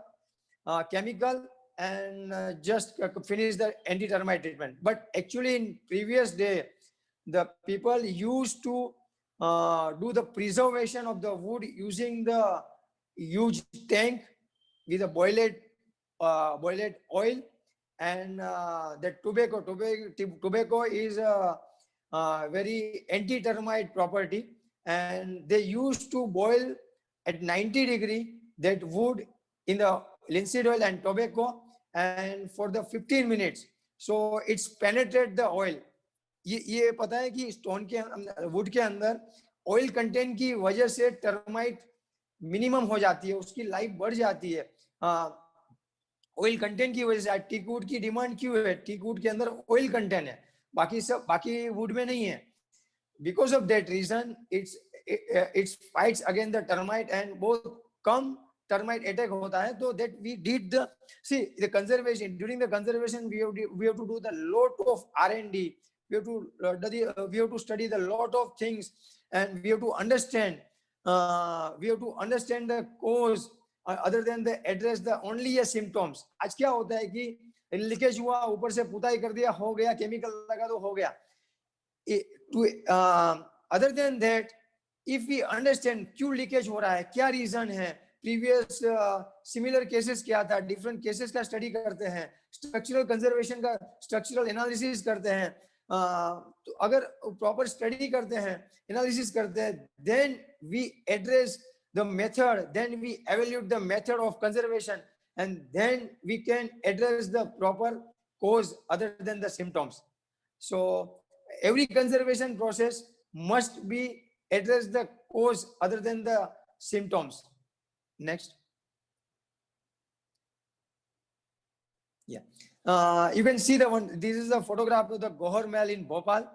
chemical and just finish the anti-termite treatment. But actually in previous day, the people used to do the preservation of the wood using the huge tank with a boiled oil, and the tobacco is a very anti-termite property, and they used to boil at 90 degree that wood in the linseed oil and tobacco, and for the 15 minutes, so it's penetrate the oil. ये पता है कि stone के would के अंदर oil content की वजह से टर्माइट मिनिमम हो जाती है, उसकी लाइफ बढ़ जाती है ऑयल कंटेंट की वजह से। टीक वुड की डिमांड क्यों है? टीक वुड के अंदर ऑयल कंटेंट है, बाकी वुड में नहीं है। Because of that reason, it fights against the termite, and both come termite attack hota hai. So that we did the conservation. During the conservation, we have to do the lot of R&D. We have to study the lot of things, and we have to understand the cause other than the address the only symptoms. आज क्या होता है कि leakage हुआ, ऊपर से पुताई कर दिया, हो गया, केमिकल लगा दो, हो गया। Other than that, if we understand क्यों लीकेज हो रहा है, क्या रीजन है, प्रीवियस सिमिलर केसेस क्या था, डिफरेंट केसेस का स्टडी करते हैं, स्ट्रक्चरल कंजर्वेशन का स्ट्रक्चरल एनालिसिस करते हैं, तो अगर प्रॉपर स्टडी करते हैं, एनालिसिस करते हैं, then we address the method, then we evaluate the method of conservation, and then we can address the proper cause other than the symptoms. So every conservation process must be address the cause other than the symptoms. Next. Yeah, you can see the one. This is a photograph of the Gohar Mahal in Bhopal.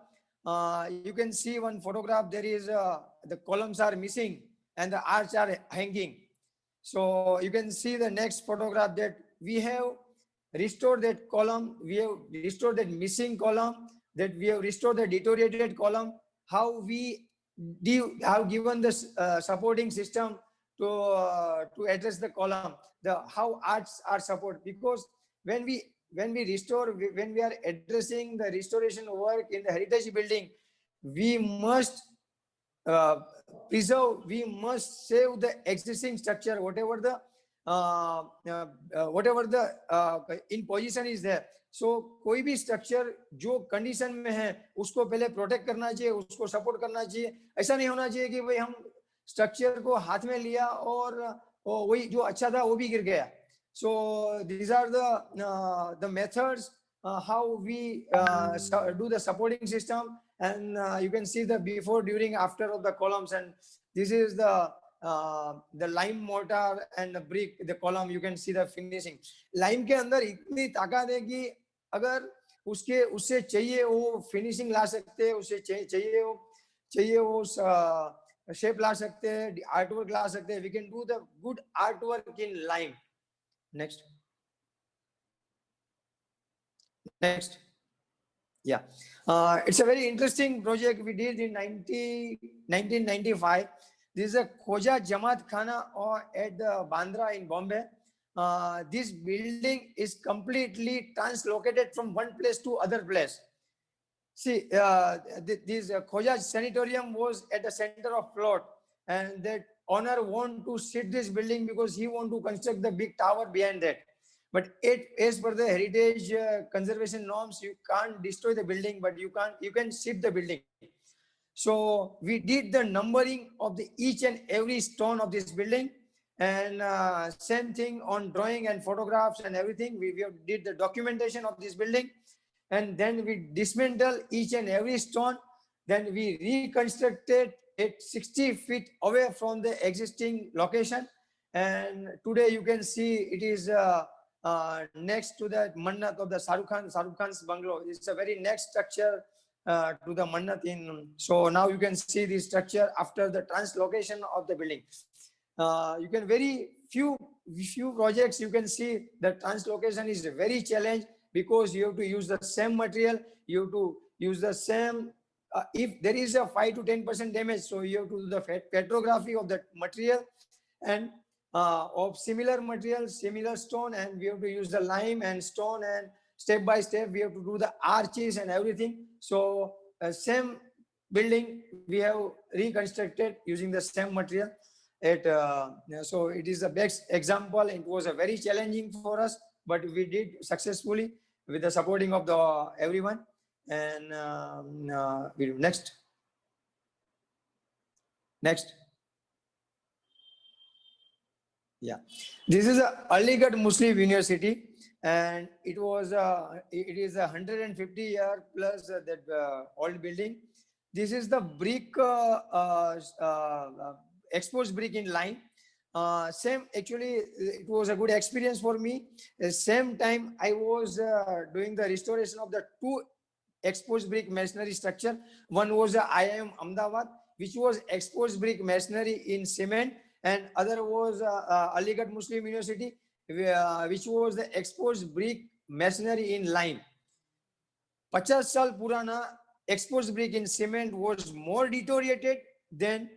You can see one photograph. There is the columns are missing and the arches are hanging. So you can see the next photograph that we have restored that column, we have restored that missing column, that we have restored the deteriorated column, how we have given the supporting system to address the column, how arches are support. Because when we restore, when we are addressing the restoration work in the heritage building, we must preserve, we must save the existing structure, whatever the in position is there. So कोई भी structure जो condition में है उसको पहले protect करना चाहिए, उसको सपोर्ट करना चाहिए। ऐसा नहीं होना चाहिए कि भाई हम स्ट्रक्चर को हाथ में लिया और वही जो अच्छा था वो भी गिर गया। So these are the methods how we do the supporting system, and you can see the before, during, after of the columns. And this is the lime mortar and the brick, the column. You can see the finishing. Lime के अंदर इतनी ताकत है कि अगर उससे चाहिए वो फिनिशिंग ला सकते हैं, उससे चाहिए वो शेप ला सकते हैं, आर्टवर्क ला सकते हैं. We can do the good artwork in lime. Next. Yeah, it's a very interesting project we did in 1995. This is a Khoja Jamaat Khana at the Bandra in Bombay. This building is completely translocated from one place to other place. See, this Khoja Sanatorium was at the center of plot, and that owner want to sit this building because he want to construct the big tower behind that. But as per the heritage conservation norms, you can't destroy the building, but you can shift the building. So we did the numbering of the each and every stone of this building, and same thing on drawing and photographs and everything. We did the documentation of this building, and then we dismantled each and every stone. Then we reconstructed it 60 feet away from the existing location. And today you can see it is next to the Mannat of the Shahrukh Khan's bungalow. It's a very next structure to the Mannat in. So now you can see the structure after the translocation of the building. You can very few projects you can see the translocation is very challenge, because you have to use the same material, you have to use the same. If there is a 5 to 10% damage, so you have to do the petrography of that material and of similar material, similar stone, and we have to use the lime and stone, and step by step we have to do the arches and everything. So same building we have reconstructed using the same material. So it is the best example. It was a very challenging for us, but we did successfully with the supporting of the everyone. And we do next. Next. Yeah, this is a Aligarh Muslim University, and it is a 150-year plus that old building. This is the brick exposed brick in line. Same, actually, it was a good experience for me. Same time, I was doing the restoration of the two exposed brick masonry structure. One was the IIM Ahmedabad, which was exposed brick masonry in cement, and other was Aligarh Muslim University, which was the exposed brick masonry in lime. 50 साल पुराना exposed brick in cement was more deteriorated than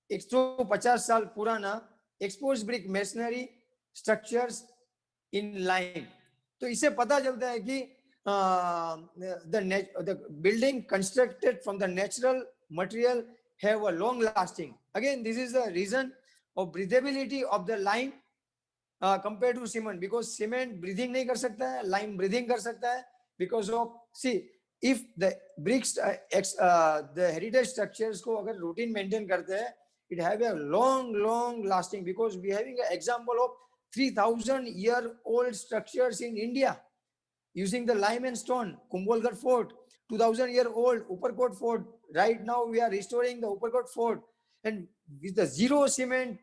150 साल पुराना exposed brick masonry structures in lime. तो इससे पता चलता है कि the building constructed from the natural material have a long lasting. Again, this is the reason of breathability of the lime compared to cement, because cement breathing नहीं कर सकता है, lime breathing कर सकता है, because of, see, if the bricks the heritage structures को अगर routine maintain करते हैं, it have a long lasting, because we having an example of 3,000-year-old structures in India using the lime and stone. Kumbholgarh Fort, 2,000-year-old Upperkot Fort. Right now we are restoring the Upperkot Fort, and with the zero cement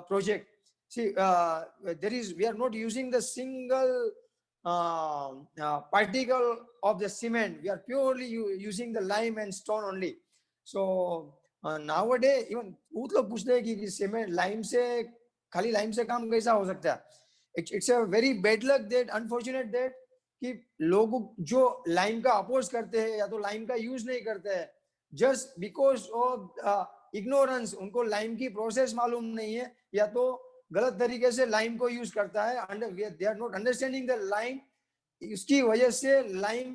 project. See, we are not using the single particle of the cement. We are purely using the lime and stone only. So nowadays, even बहुत लोग पूछते हैं कि cement lime से खाली lime से काम कैसा हो सकता है? It's a very bad luck that, unfortunate that, कि लोग जो लाइम का अपोज करते हैं या तो लाइम का यूज नहीं करते हैं, जस्ट बिकॉज ऑफ इग्नोरेंस, उनको लाइम की प्रोसेस मालूम नहीं है या तो गलत तरीके से लाइम को यूज करता है, they are not understanding the lime. इसकी वजह से लाइम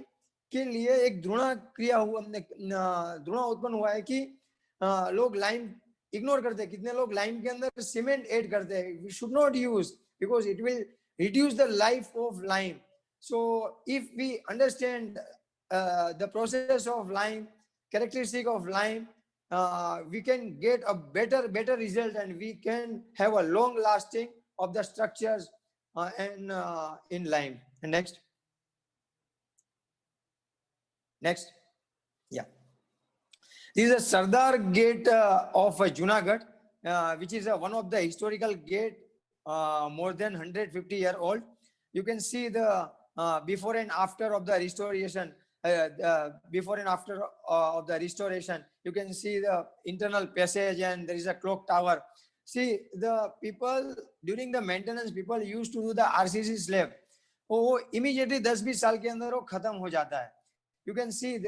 के लिए एक ध्रुणा क्रिया हुआ, ध्रुणा उत्पन्न हुआ है कि लोग लाइम इग्नोर करते हैं. कितने लोग लाइम के अंदर सीमेंट ऐड करते हैं. We should not use, because it will reduce the life of lime. So if we understand the process of lime, characteristic of lime, we can get a better result, and we can have a long lasting of the structures and in lime. And next. Yeah, this is a Sardar Gate of Junagadh, which is one of the historical gate more than 150-year-old. You can see the before and after of the restoration. Before and after of the restoration, you can see the internal passage, and there is a clock tower. See, the people during the maintenance, people used to do the RCC slab. वो immediately 10-20 साल के अंदर वो खत्म हो जाता है. You can see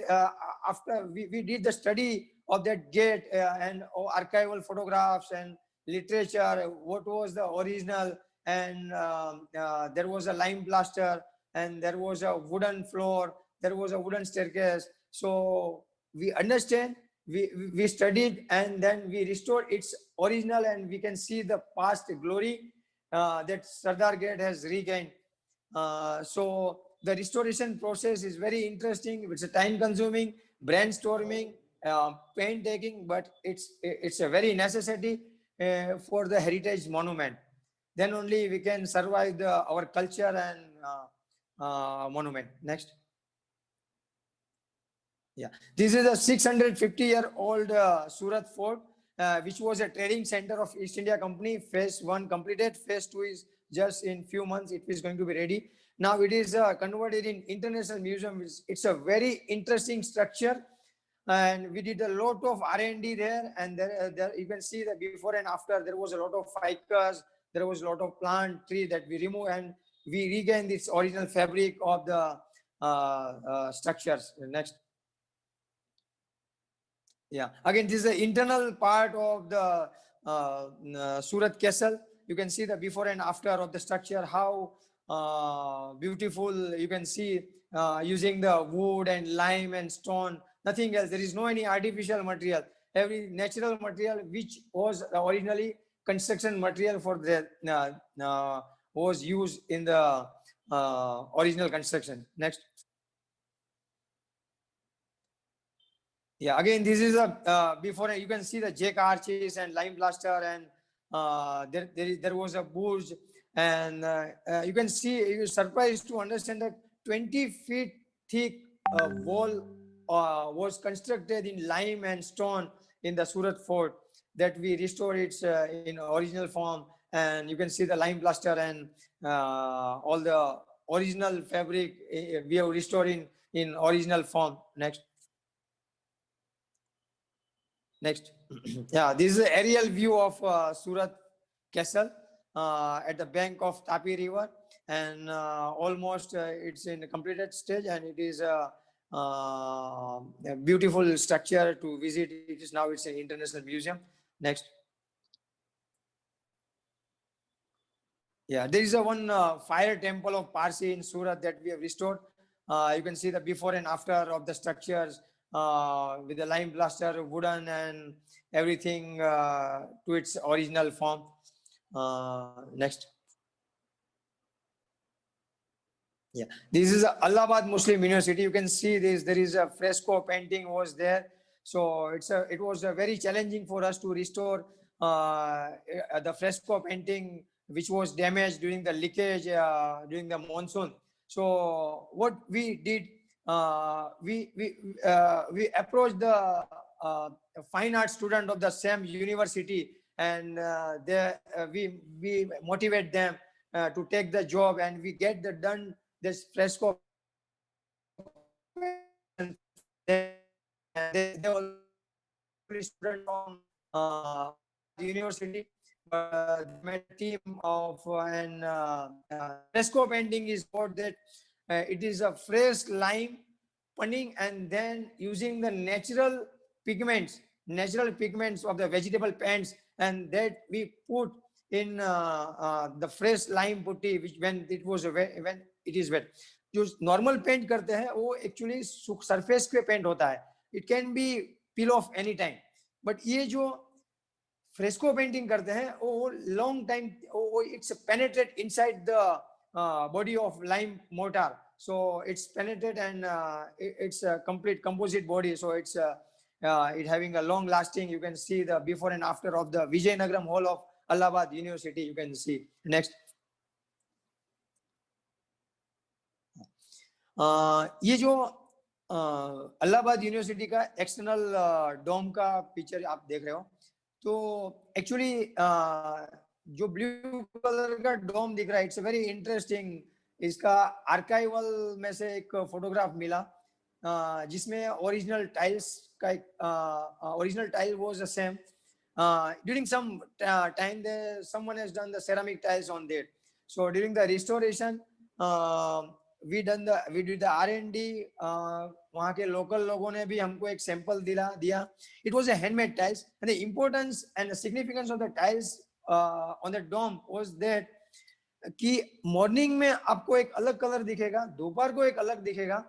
after we did the study of that gate and archival photographs and literature, what was the original, and there was a lime plaster, and there was a wooden floor, there was a wooden staircase. So we understand, we studied, and then we restored its original, and we can see the past glory that Sardar Gate has regained. So the restoration process is very interesting. It's a time consuming, brainstorming, painstaking, but it's a very necessity for the heritage monument. Then only we can survive our culture and monument. Next. Yeah, this is a 650-year-old Surat Fort, which was a trading center of East India Company. Phase 1 completed. Phase 2 is just in few months. It is going to be ready. Now it is converted in International Museum. It's a very interesting structure, and we did a lot of R&D there. And there you can see that before and after, there was a lot of ficus, there was a lot of plant tree that we removed, and we regained this original fabric of the structures. Next. Yeah, again, this is the internal part of the Surat Castle. You can see the before and after of the structure, how beautiful. You can see using the wood and lime and stone, nothing else. There is no any artificial material. Every natural material which was originally construction material for the was used in the original construction. Next. Yeah, again, this is a before. You can see the jack arches and lime plaster, and there was a booze, and you can see, you're surprised to understand that 20 feet thick wall was constructed in lime and stone in the Surat fort, that we restored its in original form. And you can see the lime plaster and all the original fabric we have restored in original form. Next. Yeah, this is an aerial view of Surat Castle at the bank of Tapi River, and almost it's in a completed stage, and it is a beautiful structure to visit. It is now, it's an international museum. Next. Yeah, there is a one fire temple of Parsi in Surat that we have restored. You can see the before and after of the structures with the lime plaster, wooden, and everything to its original form. Next. Yeah, this is Allahabad Muslim University. You can see this. There is a fresco painting was there. So it was very challenging for us to restore the fresco painting, which was damaged during the leakage during the monsoon. So what we did, we approached the fine art student of the same university, and we motivate them to take the job, and we get the done this fresco and they all student from Allahabad University, but they made a team of and fresco painting is about that it is a fresh lime punning, and then using the natural pigments of the vegetable paints, and that we put in the fresh lime putty, which when it was when it is wet. जो normal paint करते हैं वो actually surface पे paint होता है, it can be peel of any time, but ये जो fresco painting करते हैं वो long time, it's penetrate inside the body of lime mortar, so it's penetrate, and it's a complete composite body, so it's it having a long lasting. You can see the before and after of the Vijayanagaram Hall of Allahabad University. You can see. Next. ये जो Allahabad university का external डोम का picture आप देख रहे हो, तो actually जो ब्लू कलर का डोम दिख रहा है, इट्स वेरी इंटरेस्टिंग. इसका आर्काइवल में से एक फोटोग्राफ मिला जिसमें ओरिजिनल टाइल्स का एक original tile was the same. During some time someone has done the ceramic tiles on that. So during the restoration we did the R&D. वहाँ के local लोगों ने भी हमको एक sample दिया. It was a handmade tiles, and the importance and the significance of the tiles on the dome was that कि morning में आपको एक अलग color दिखेगा, दोपहर को एक अलग दिखेगा.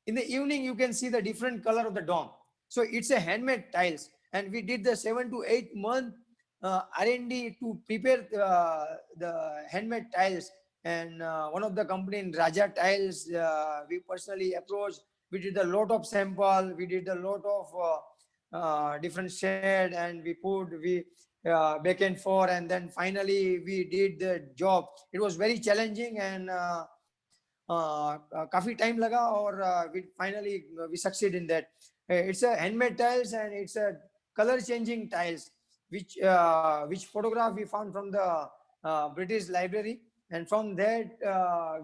In the evening you can see the different color of the dome. So it's a handmade tiles, and we did the 7 to 8 month R&D to prepare the handmade tiles. And one of the company in Raja Tiles, we personally approached. We did a lot of sample. We did a lot of different shade, and we back and forth, and then finally we did the job. It was very challenging, and काफी time लगा, और we finally we succeed in that. It's a handmade tiles, and it's a color changing tiles, which photograph we found from the British Library. And from that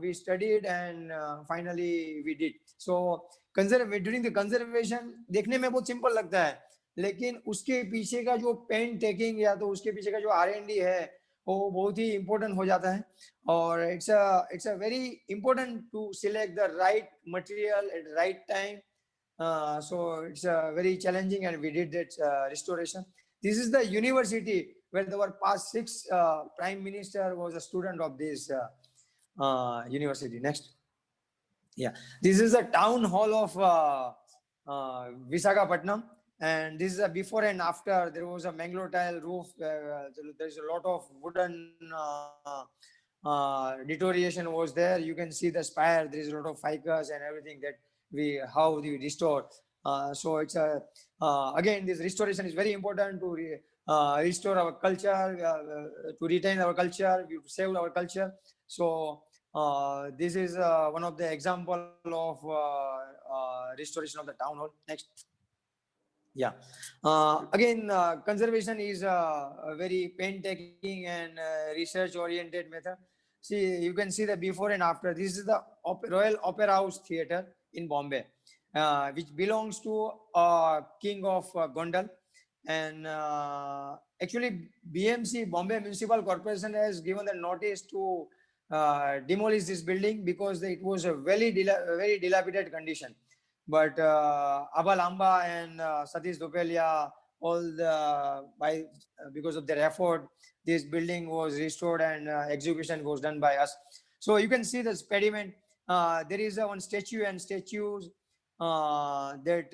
we studied, and finally we did. So during the conservation देखने में बहुत simple लगता है, लेकिन उसके पीछे का जो पेन टेकिंग या तो उसके पीछे का जो R&D है वो बहुत ही important हो जाता है. और it's a very important to select the right material at the right time. So it's very challenging, and we did that restoration. This is the university where our past 6 prime minister was a student of this university. Next. Yeah, this is a town hall of Visakhapatnam, and this is a before and after. There was a Mangalore tile roof. There's a lot of wooden deterioration was there. You can see the spire. There is a lot of ficus and everything that we restored. So it's a again, this restoration is very important to restore our culture, to retain our culture, to save our culture. So this is one of the example of restoration of the town hall. Next. Yeah. Again, conservation is a very painstaking and research oriented method. See, you can see the before and after. This is the Royal Opera House Theatre in Bombay, which belongs to King of Gondal. And actually, BMC, Bombay Municipal Corporation, has given the notice to demolish this building because it was a very dilapidated condition. But Abha Lamba and Satish Dopelia, all the because of their effort, this building was restored and execution was done by us. So you can see the pediment. There is one statue and statues that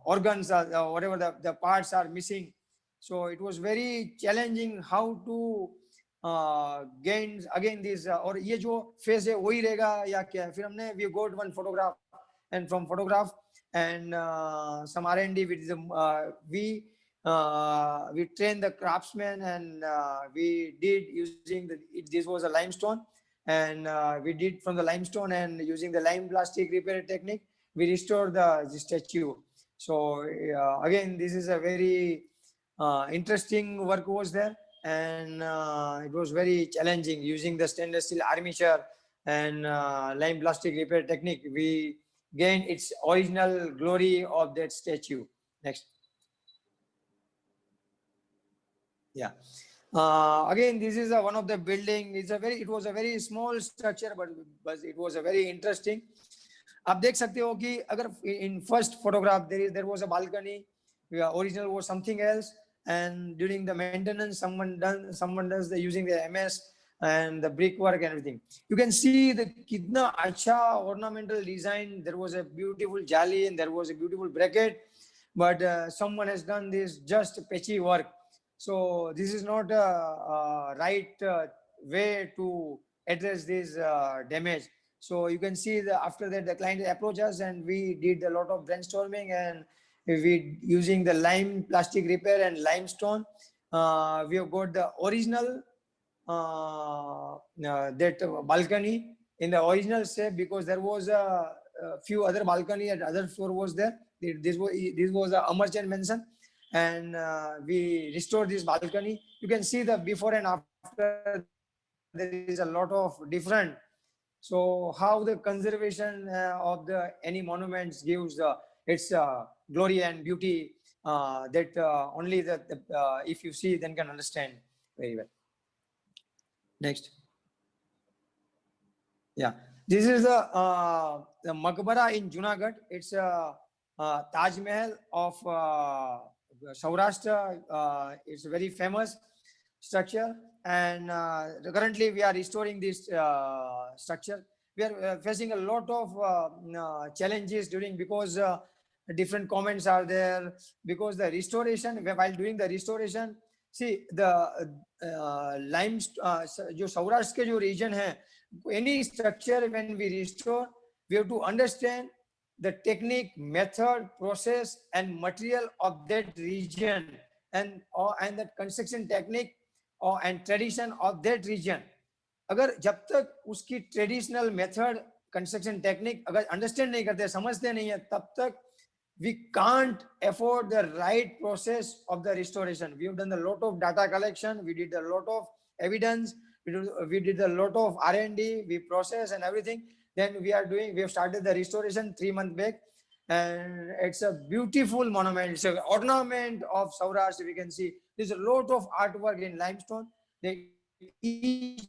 organs are whatever the parts are missing. So it was very challenging how to gain again this और ये जो face है वही रहेगा या क्या है फिर हमने we got one photograph and from photograph and some R&D we trained the craftsmen and we did using this was a limestone and we did from the limestone and using the lime plastic repair technique we restored the statue. So again, this is a very interesting work was there, and it was very challenging using the stainless steel armature and lime plastic repair technique. We gained its original glory of that statue. Next. Yeah. Again, this is one of the building. It was a very small structure, but it was a very interesting. आप देख सकते हो कि अगर in first photograph there was a balcony, original was something else, and during the maintenance someone does the using the MS and the brickwork and everything. You can see the kitna acha ornamental design. There was a beautiful jali and there was a beautiful bracket, but someone has done this just patchy work. So this is not a right way to address this damage. So you can see after that the client approached us and we did a lot of brainstorming and we using the lime plastic repair and limestone. We have got the original that balcony in the original shape because there was a few other balcony at other floor was there. This was a merchant mansion and we restored this balcony. You can see the before and after there is a lot of different. So how the conservation of the any monuments gives its glory and beauty that only if you see then can understand very well. Next. Yeah, this is the Maqbara in Junagadh. It's a Taj Mahal of Saurashtra. It's a very famous structure, and currently we are restoring this structure. We are facing a lot of challenges during because different comments are there because the restoration while doing the restoration. See the lime जो सौराष्ट्र के जो region है, any structure when we restore, we have to understand the technique, method, process, and material of that region, and that construction technique and tradition of that region. अगर जब तक उसकी traditional method construction technique अगर understand नहीं करते समझते नहीं है तब तक we can't afford the right process of the restoration. We have done a lot of data collection, we did a lot of evidence, we did a lot of R&D, we process and everything. Then we have started the restoration 3 months back, and it's a beautiful monument. It's an ornament of Saurashtra. We can see there's a lot of artwork in limestone. Each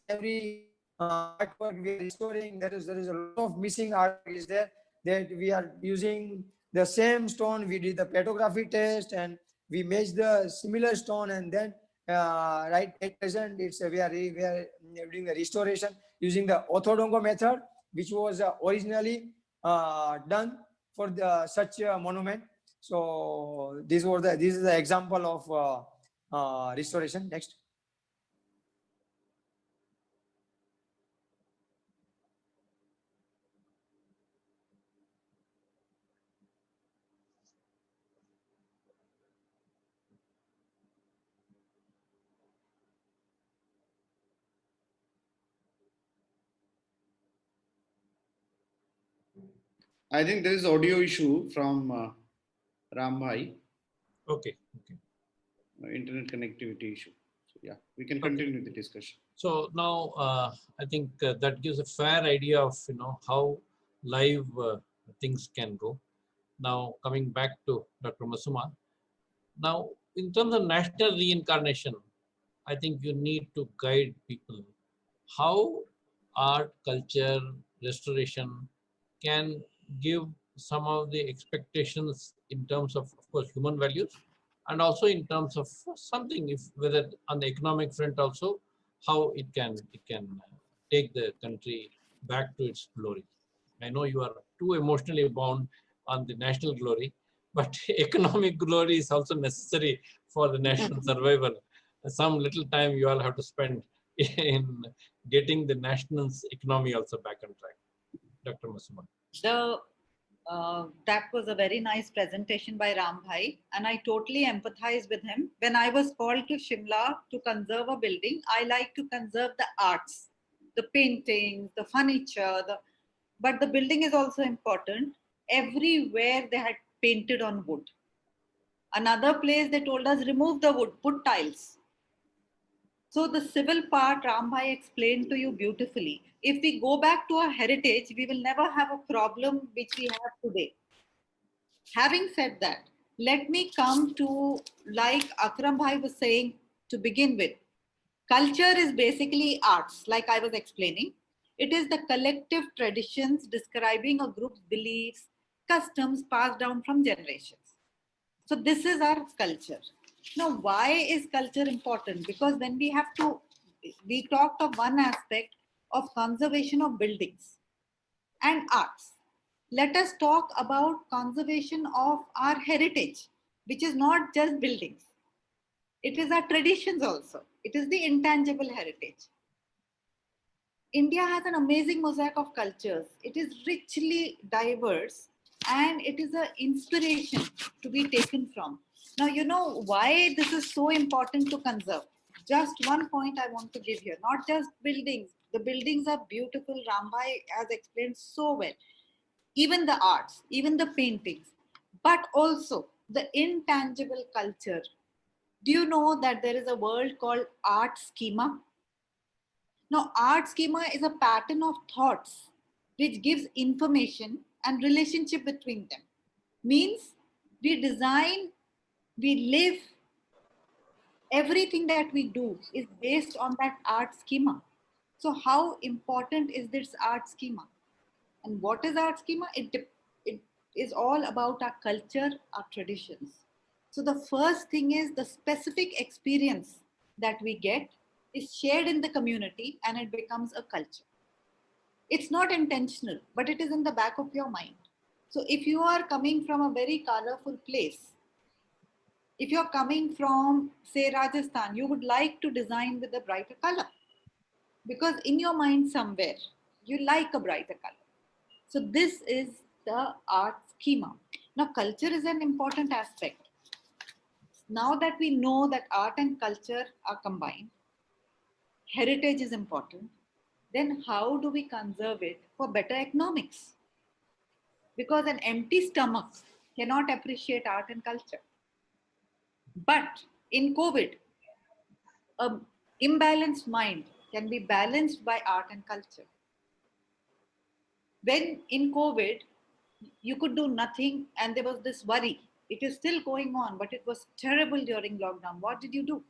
every artwork we are restoring, there is a lot of missing artwork is there that we are using the same stone. We did the petrography test and we matched the similar stone, and then right at present we are doing the restoration using the orthodongo method, which was originally done for such a monument. So this is the example of restoration. Next. I think there is audio issue from Ram Bhai, Okay. Okay. internet connectivity issue. So yeah, we can Okay. continue the discussion. So now I think that gives a fair idea of how live things can go. Now coming back to Dr. Masuma. Now in terms of national reincarnation, I think you need to guide people how art, culture, restoration can give some of the expectations in terms of course, human values, and also in terms of something, if whether on the economic front also, how it can take the country back to its glory. I know you are too emotionally bound on the national glory, but economic glory is also necessary for the national survival. Some little time you all have to spend in getting the national's economy also back on track. Dr. Masuma. The that was a very nice presentation by Ram Bhai, and I totally empathize with him. When I was called to Shimla to conserve a building, I like to conserve the arts, the paintings, the furniture, but the building is also important. Everywhere they had painted on wood. Another place they told us remove the wood, put tiles. So the civil part, Rambhai explained to you beautifully. If we go back to our heritage, we will never have a problem which we have today. Having said that, let me come to, like Akram Bhai was saying to begin with, culture is basically arts, like I was explaining. It is the collective traditions describing a group's beliefs, customs passed down from generations. So this is our culture. Now, why is culture important? Because when we talked of one aspect of conservation of buildings and arts. Let us talk about conservation of our heritage, which is not just buildings. It is our traditions also. It is the intangible heritage. India has an amazing mosaic of cultures. It is richly diverse and it is an inspiration to be taken from. Now, you know why this is so important to conserve. Just one point I want to give here, not just buildings. The buildings are beautiful. Rambhai has explained so well. Even the arts, even the paintings, but also the intangible culture. Do you know that there is a word called art schema? Now, art schema is a pattern of thoughts which gives information and relationship between them. Means we design, we live, everything that we do is based on that art schema. So, how important is this art schema? And what is art schema? It is all about our culture, our traditions. So, the first thing is the specific experience that we get is shared in the community and it becomes a culture. It's not intentional, but it is in the back of your mind. So if you are coming from a very colorful place, if you're coming from, say, Rajasthan, you would like to design with a brighter color because in your mind somewhere you like a brighter color. So this is the art schema. Now, culture is an important aspect. Now that we know that art and culture are combined, heritage is important, then how do we conserve it for better economics? Because an empty stomach cannot appreciate art and culture. But in COVID, a imbalanced mind can be balanced by art and culture. When in COVID, you could do nothing and there was this worry. It is still going on, but it was terrible during lockdown. What did you do?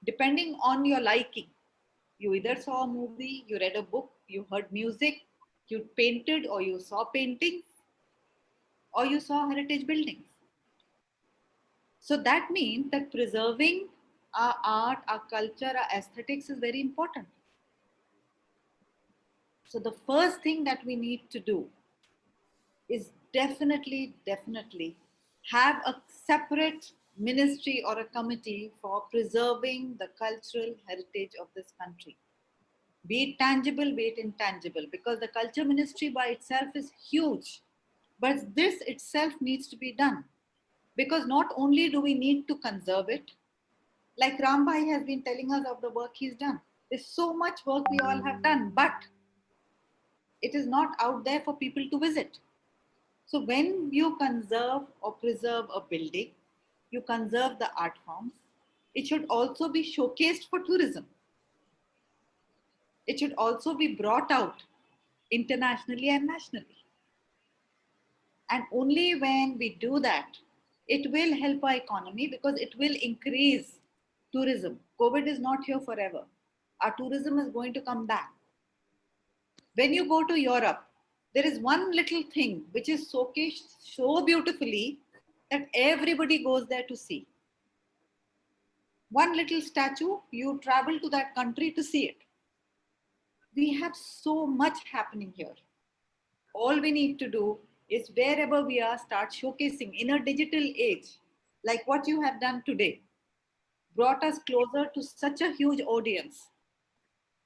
Depending on your liking, you either saw a movie, you read a book, you heard music, you painted or you saw paintings, or you saw heritage buildings. So that means that preserving our art, our culture, our aesthetics is very important. So the first thing that we need to do is definitely have a separate ministry or a committee for preserving the cultural heritage of this country. Be it tangible, be it intangible, because the culture ministry by itself is huge. But this itself needs to be done. Because not only do we need to conserve it, like Rambhai has been telling us of the work he's done. There's so much work we all have done, but it is not out there for people to visit. So when you conserve or preserve a building, you conserve the art forms. It should also be showcased for tourism. It should also be brought out internationally and nationally. And only when we do that, it will help our economy because it will increase tourism. COVID is not here forever. Our tourism is going to come back. When you go to Europe, there is one little thing which is showcased so beautifully that everybody goes there to see. One little statue, you travel to that country to see it. We have so much happening here. All we need to do is wherever we are, start showcasing in a digital age, like what you have done today, brought us closer to such a huge audience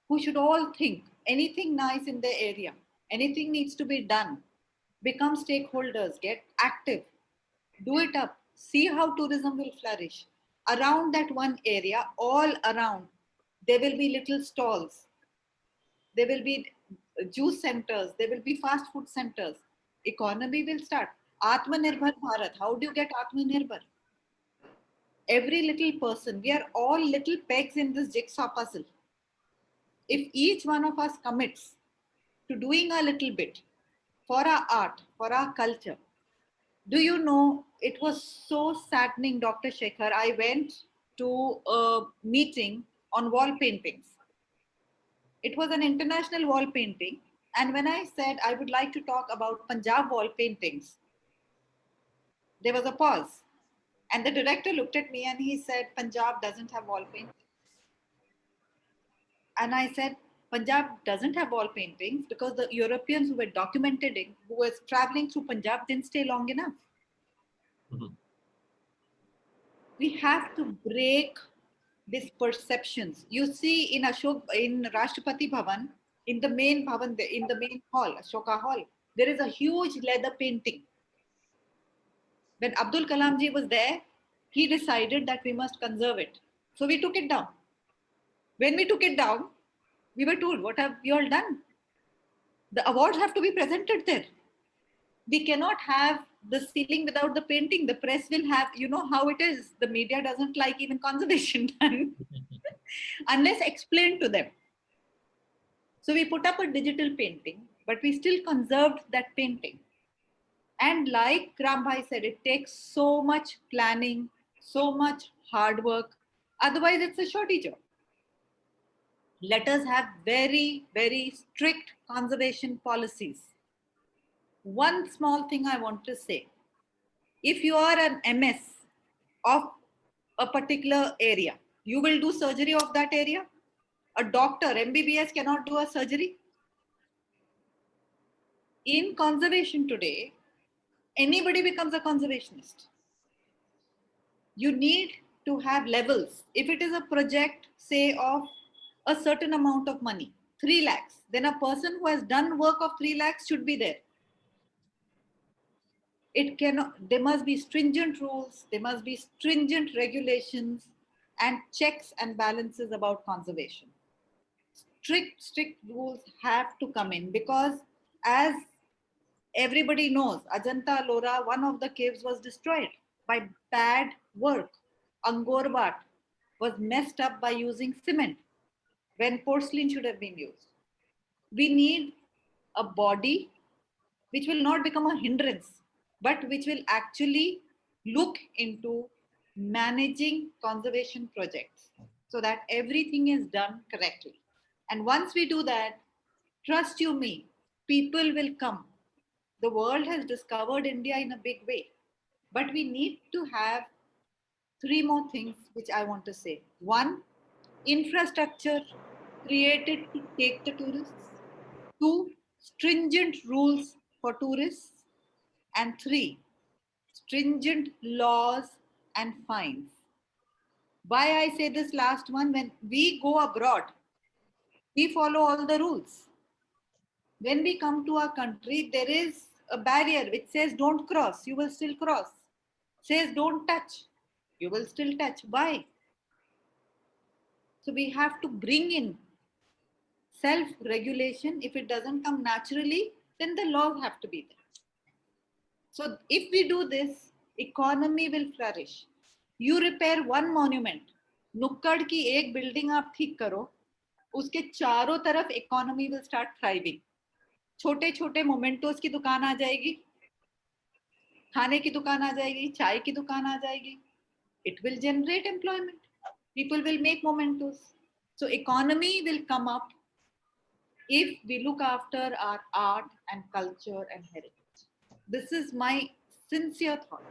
who should all think anything nice in their area, anything needs to be done. Become stakeholders, get active, do it up, see how tourism will flourish. Around that one area, all around, there will be little stalls, there will be juice centers, there will be fast food centers. Economy will start. Atmanirbhar Bharat. How do you get Atmanirbhar? Every little person, we are all little pegs in this jigsaw puzzle. If each one of us commits to doing a little bit for our art, for our culture, do you know, it was so saddening, Dr. Shekhar. I went to a meeting on wall paintings. It was an international wall painting. And when I said I would like to talk about Punjab wall paintings, there was a pause. And the director looked at me and he said, Punjab doesn't have wall paintings. And I said, Punjab doesn't have wall paintings because the Europeans who were documenting, who was traveling through Punjab, didn't stay long enough. Mhm. We have to break these perceptions. You see in in Rashtrapati Bhavan, in the main Bhavan, in the main hall, Ashoka Hall, there is a huge leather painting. When Abdul Kalam ji was there, he decided that we must conserve it. So we took it down. When we took it down, we were told, what have you all done? The awards have to be presented there. We cannot have the ceiling without the painting. The press will have, you know how it is. The media doesn't like even conservation done unless explained to them. So we put up a digital painting, but we still conserved that painting. And like Rambhai said, it takes so much planning, so much hard work. Otherwise, it's a shoddy job. Let us have very, very strict conservation policies. One small thing I want to say. If you are an MS of a particular area, you will do surgery of that area. A doctor, MBBS cannot do a surgery. In conservation today, anybody becomes a conservationist. You need to have levels. If it is a project, say, of a certain amount of money, 3 lakhs, then a person who has done work of 3 lakhs should be there. It cannot, there must be stringent rules, there must be stringent regulations and checks and balances about conservation. Strict rules have to come in because, as everybody knows, Ajanta Ellora, one of the caves was destroyed by bad work. Angkor Wat was messed up by using cement when porcelain should have been used. We need a body which will not become a hindrance, but which will actually look into managing conservation projects so that everything is done correctly. And once we do that, trust you me, people will come. The world has discovered India in a big way. But we need to have 3 more things which I want to say. 1, infrastructure created to take the tourists. 2, stringent rules for tourists. And 3, stringent laws and fines. Why I say this last one, when we go abroad, we follow all the rules. When we come to our country, there is a barrier which says don't cross, you will still cross. Says don't touch, you will still touch. Why? So we have to bring in self-regulation. If it doesn't come naturally, then the laws have to be there. So if we do this, economy will flourish. You repair one monument, नुक्कड़ की एक building आप ठीक करो, उसके चारों तरफ economy will start thriving. छोटे छोटे मोमेंटोस की दुकान आ जाएगी, खाने की दुकान आ जाएगी, चाय की दुकान आ जाएगी. It will generate employment. People will make mementos. So economy will come up if we look after our art and culture and heritage. This is my sincere thought.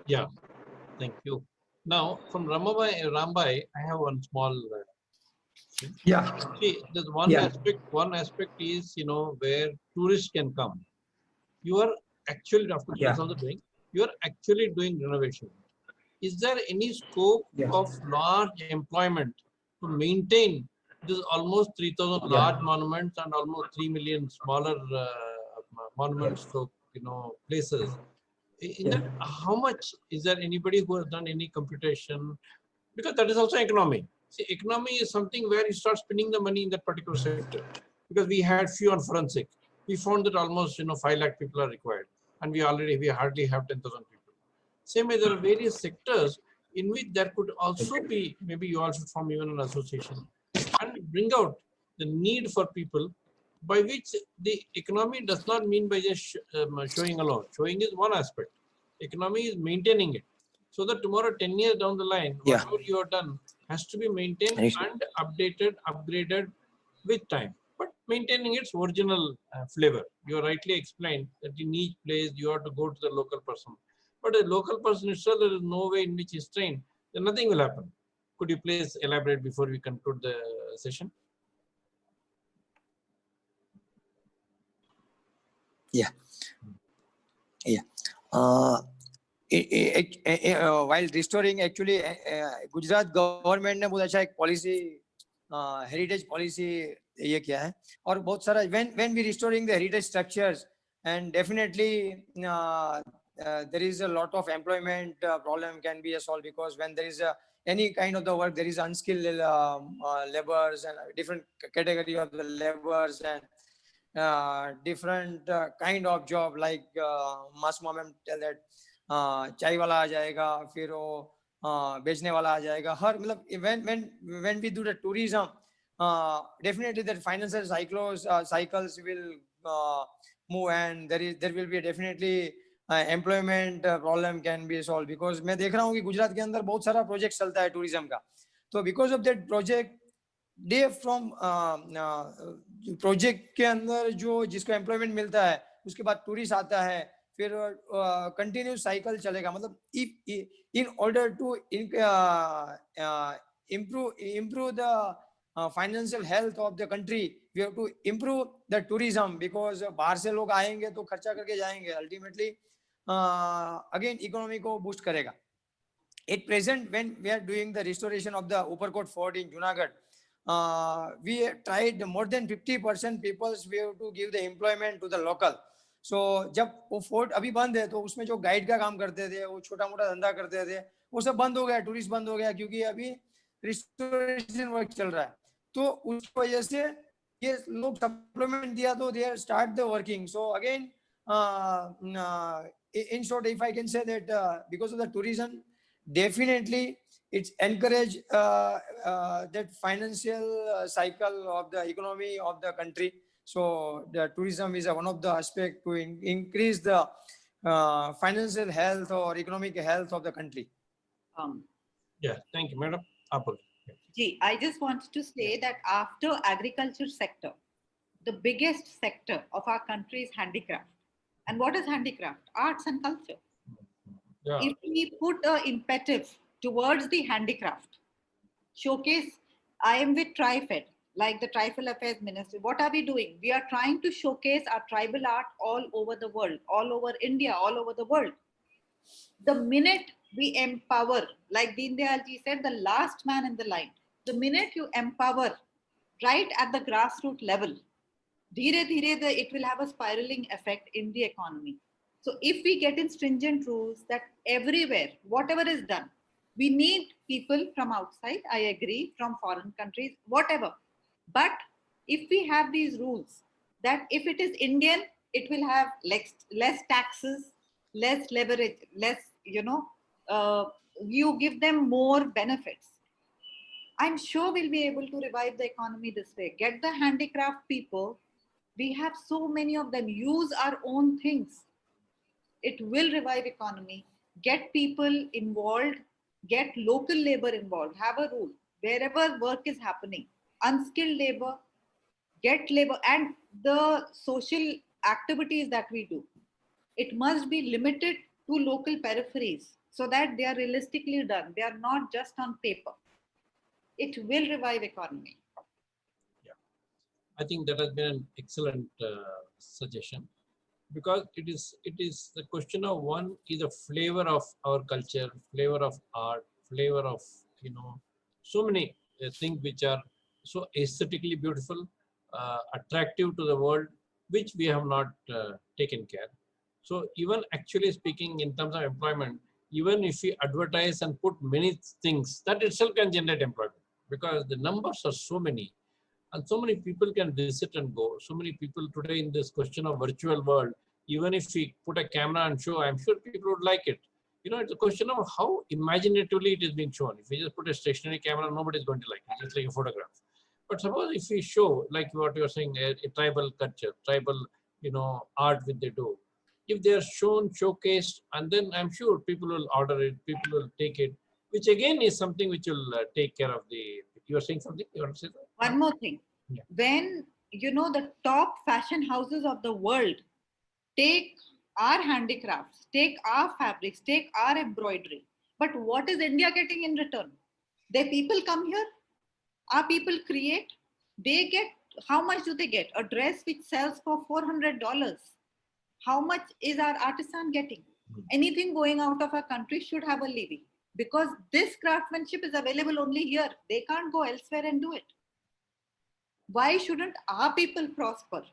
Yeah, thank you. Now, from Rambai, I have one small thing. Yeah. See, there's Yeah. one aspect is, where tourists can come. You are actually, of course, Yeah. that's also doing, you are actually doing renovation. Is there any scope Yeah. of large employment to maintain this almost 3,000 Yeah. large monuments and almost 3 million smaller monuments, so, places? In that, how much is there anybody who has done any computation? Because that is also economy. See, economy is something where you start spending the money in that particular sector. Because we had few on forensic, we found that almost 5 lakh people are required, and we hardly have 10,000 people. Same way, there are various sectors in which there could also be, maybe you all should form even an association and bring out the need for people, by which the economy does not mean by just showing alone. Showing is one aspect. Economy is maintaining it. So that tomorrow, 10 years down the line, Yeah. whatever you have done has to be maintained Right. and updated, upgraded with time, but maintaining its original flavor. You rightly explained that in each place you have to go to the local person. But a local person itself, there is no way in which he's trained, then nothing will happen. Could you please elaborate before we conclude the session? Yeah. Yeah. While restoring, actually, Gujarat government ने बहुत अच्छा एक policy, heritage policy ये किया है, और बहुत सारा when we restoring the heritage structures, and definitely there is a lot of employment problem can be solved, because when there is any kind of the work, there is unskilled laborers and different category of the laborers, and different kind of job, like mass moment tell that चाय वाला आ जाएगा, फिर वो बेचने वाला आ जाएगा, हर मतलब when we do the tourism, definitely that financial cycles will move, and there will be definitely employment problem can be solved, because मैं देख रहा हूँ कि गुजरात के अंदर बहुत सारा प्रोजेक्ट चलता है टूरिज्म का, तो because of that project day from project के अंदर जो जिसको एम्प्लॉयमेंट मिलता है, उसके बाद टूरिस्ट आता है, फिर कंटिन्यू साइकिल चलेगा. मतलब in order to improve the financial health of the country, we have to improve the tourism, because बाहर से लोग आएंगे तो खर्चा करके जाएंगे, ultimately again economy को boost करेगा. At present, when we are doing the restoration of the Upperkot Fort in Junagadh, we tried more than 50% people we have to give the employment to the local. So जब वो fort अभी बंद है, तो उसमें जो guide का काम करते थे, वो छोटा मोटा धंधा करते थे, वो सब बंद हो गया, टूरिस्ट बंद हो गया, क्योंकि अभी रिस्टोरेशन वर्क चल रहा है. तो उस वजह से ये लोग सप्लीमेंट दिया, तो they start the working. So again in short, if I can say that because of the tourism, definitely it's encourage that financial cycle of the economy of the country. So the tourism is one of the aspect to increase the financial health or economic health of the country. Yeah, thank you, Madam. Apple. Gee, I just wanted to say that after agriculture sector, the biggest sector of our country is handicraft. And what is handicraft? Arts and culture. Yeah. If we put an imperative towards the handicraft, showcase, I am with TriFed, like the Tribal Affairs Ministry. What are we doing? We are trying to showcase our tribal art all over the world, all over India, all over the world. The minute we empower, like Deen Dayal ji said, the last man in the line, the minute you empower right at the grassroots level, dheere dheere it will have a spiraling effect in the economy. So if we get in stringent rules that everywhere, whatever is done, we need people from outside, I agree, from foreign countries, whatever. But if we have these rules that if it is Indian, It will have less taxes, less leverage, less, you give them more benefits. I'm sure we'll be able to revive the economy this way. Get the handicraft people. We have so many of them. Use our own things. It will revive economy. Get people involved. Get local labor involved. Have a rule. Wherever work is happening, unskilled labor, get labor, and the social activities that we do, it must be limited to local peripheries so that they are realistically done. They are not just on paper. It will revive economy. Yeah, I think that has been an excellent suggestion, because it is the question of, one is the flavor of our culture, flavor of art, flavor of, so many things which are so aesthetically beautiful, attractive to the world, which we have not taken care. So even actually speaking in terms of employment, even if we advertise and put many things, that itself can generate employment, because the numbers are so many, and so many people can visit and go. So many people today in this question of virtual world, even if we put a camera and show, I'm sure people would like it. It's a question of how imaginatively it is being shown. If we just put a stationary camera, nobody's going to like it, just like a photograph. But suppose if we show, like what you're saying, a tribal culture, tribal, art which they do, if they are shown, showcased, and then I'm sure people will order it, people will take it, which again is something which will take care of the, you are saying something, you want to say that? One more thing. Yeah. When, the top fashion houses of the world take our handicrafts, take our fabrics, take our embroidery, but what is India getting in return? Their people come here, our people create, they get, how much do they get? A dress which sells for $400. How much is our artisan getting? Anything going out of our country should have a levy, because this craftsmanship is available only here. They can't go elsewhere and do it. Why shouldn't our people prosper?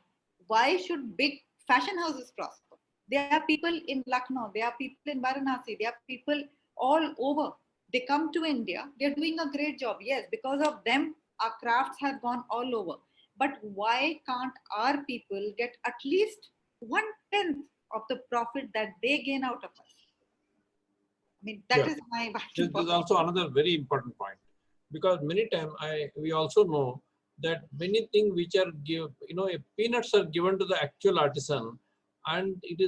Why should big fashion houses prosper? There are people in Lucknow, there are people in Varanasi, there are people all over. They come to India, they're doing a great job. Yes, because of them, our crafts have gone all over. But why can't our people get at least 1/10 of the profit that they gain out of us? I mean, that is my This is also another very important point, because many times we also know that many things which are peanuts are given to the actual artisan, and it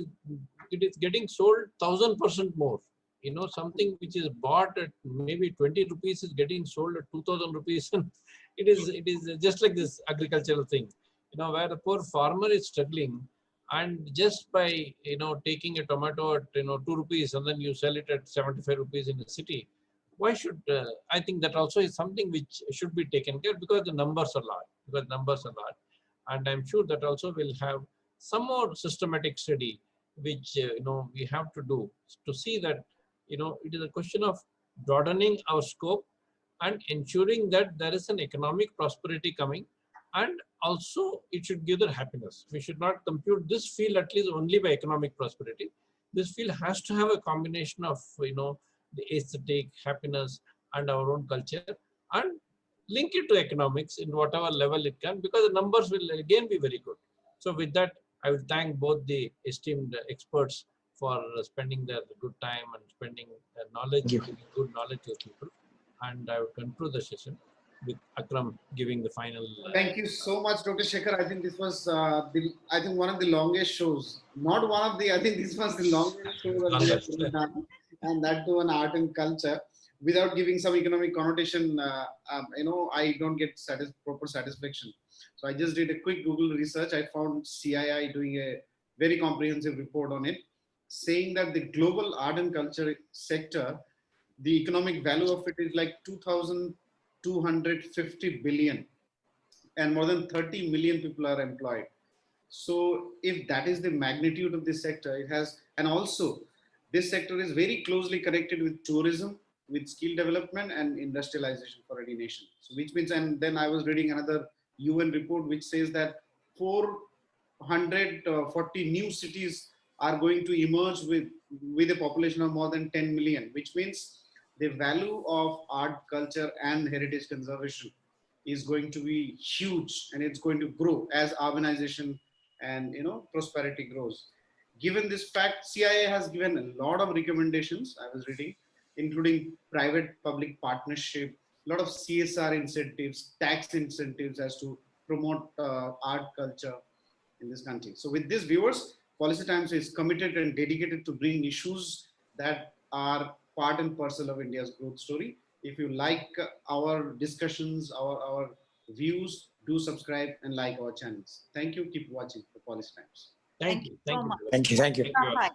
is getting sold 1,000% more. Something which is bought at maybe 20 rupees is getting sold at 2,000 rupees. it is just like this agricultural thing, where the poor farmer is struggling, and just by taking a tomato at 2 rupees, and then you sell it at 75 rupees in the city. Why should I think that also is something which should be taken care, because the numbers are large, and I'm sure that also will have some more systematic study which we have to do to see that it is a question of broadening our scope and ensuring that there is an economic prosperity coming, and also it should give the happiness. We should not compute this field at least only by economic prosperity. This field has to have a combination of the aesthetic happiness and our own culture, and link it to economics in whatever level it can, because the numbers will again be very good. So with that, I will thank both the esteemed experts for spending their good time and spending their knowledge, giving good knowledge to people. And I will conclude the session with Akram giving the final. Thank you so much, Dr. Shekhar. I think this was one of the longest shows. Not one of the. I think this was the longest show that we have ever done, and that to an art and culture. Without giving some economic connotation, I don't get proper satisfaction. So I just did a quick Google research. I found CII doing a very comprehensive report on it, saying that the global art and culture sector, the economic value of it is like 2,250 billion, and more than 30 million people are employed. So if that is the magnitude of this sector, it has, and also this sector is very closely connected with tourism, with skill development and industrialization for any nation. So which means, and then I was reading another UN report which says that 440 new cities are going to emerge with a population of more than 10 million, which means the value of art, culture and heritage conservation is going to be huge, and it's going to grow as urbanization and prosperity grows. Given this fact, CIA has given a lot of recommendations I was reading, including private public partnership, a lot of CSR incentives, tax incentives as to promote art culture in this country. So with these viewers, Policy Times is committed and dedicated to bring issues that are part and parcel of India's growth story. If you like our discussions, our views, do subscribe and like our channels. Thank you. Keep watching the Policy Times. Thank you. so Thank you. much. Thank you. Thank you. Thank you all. Bye.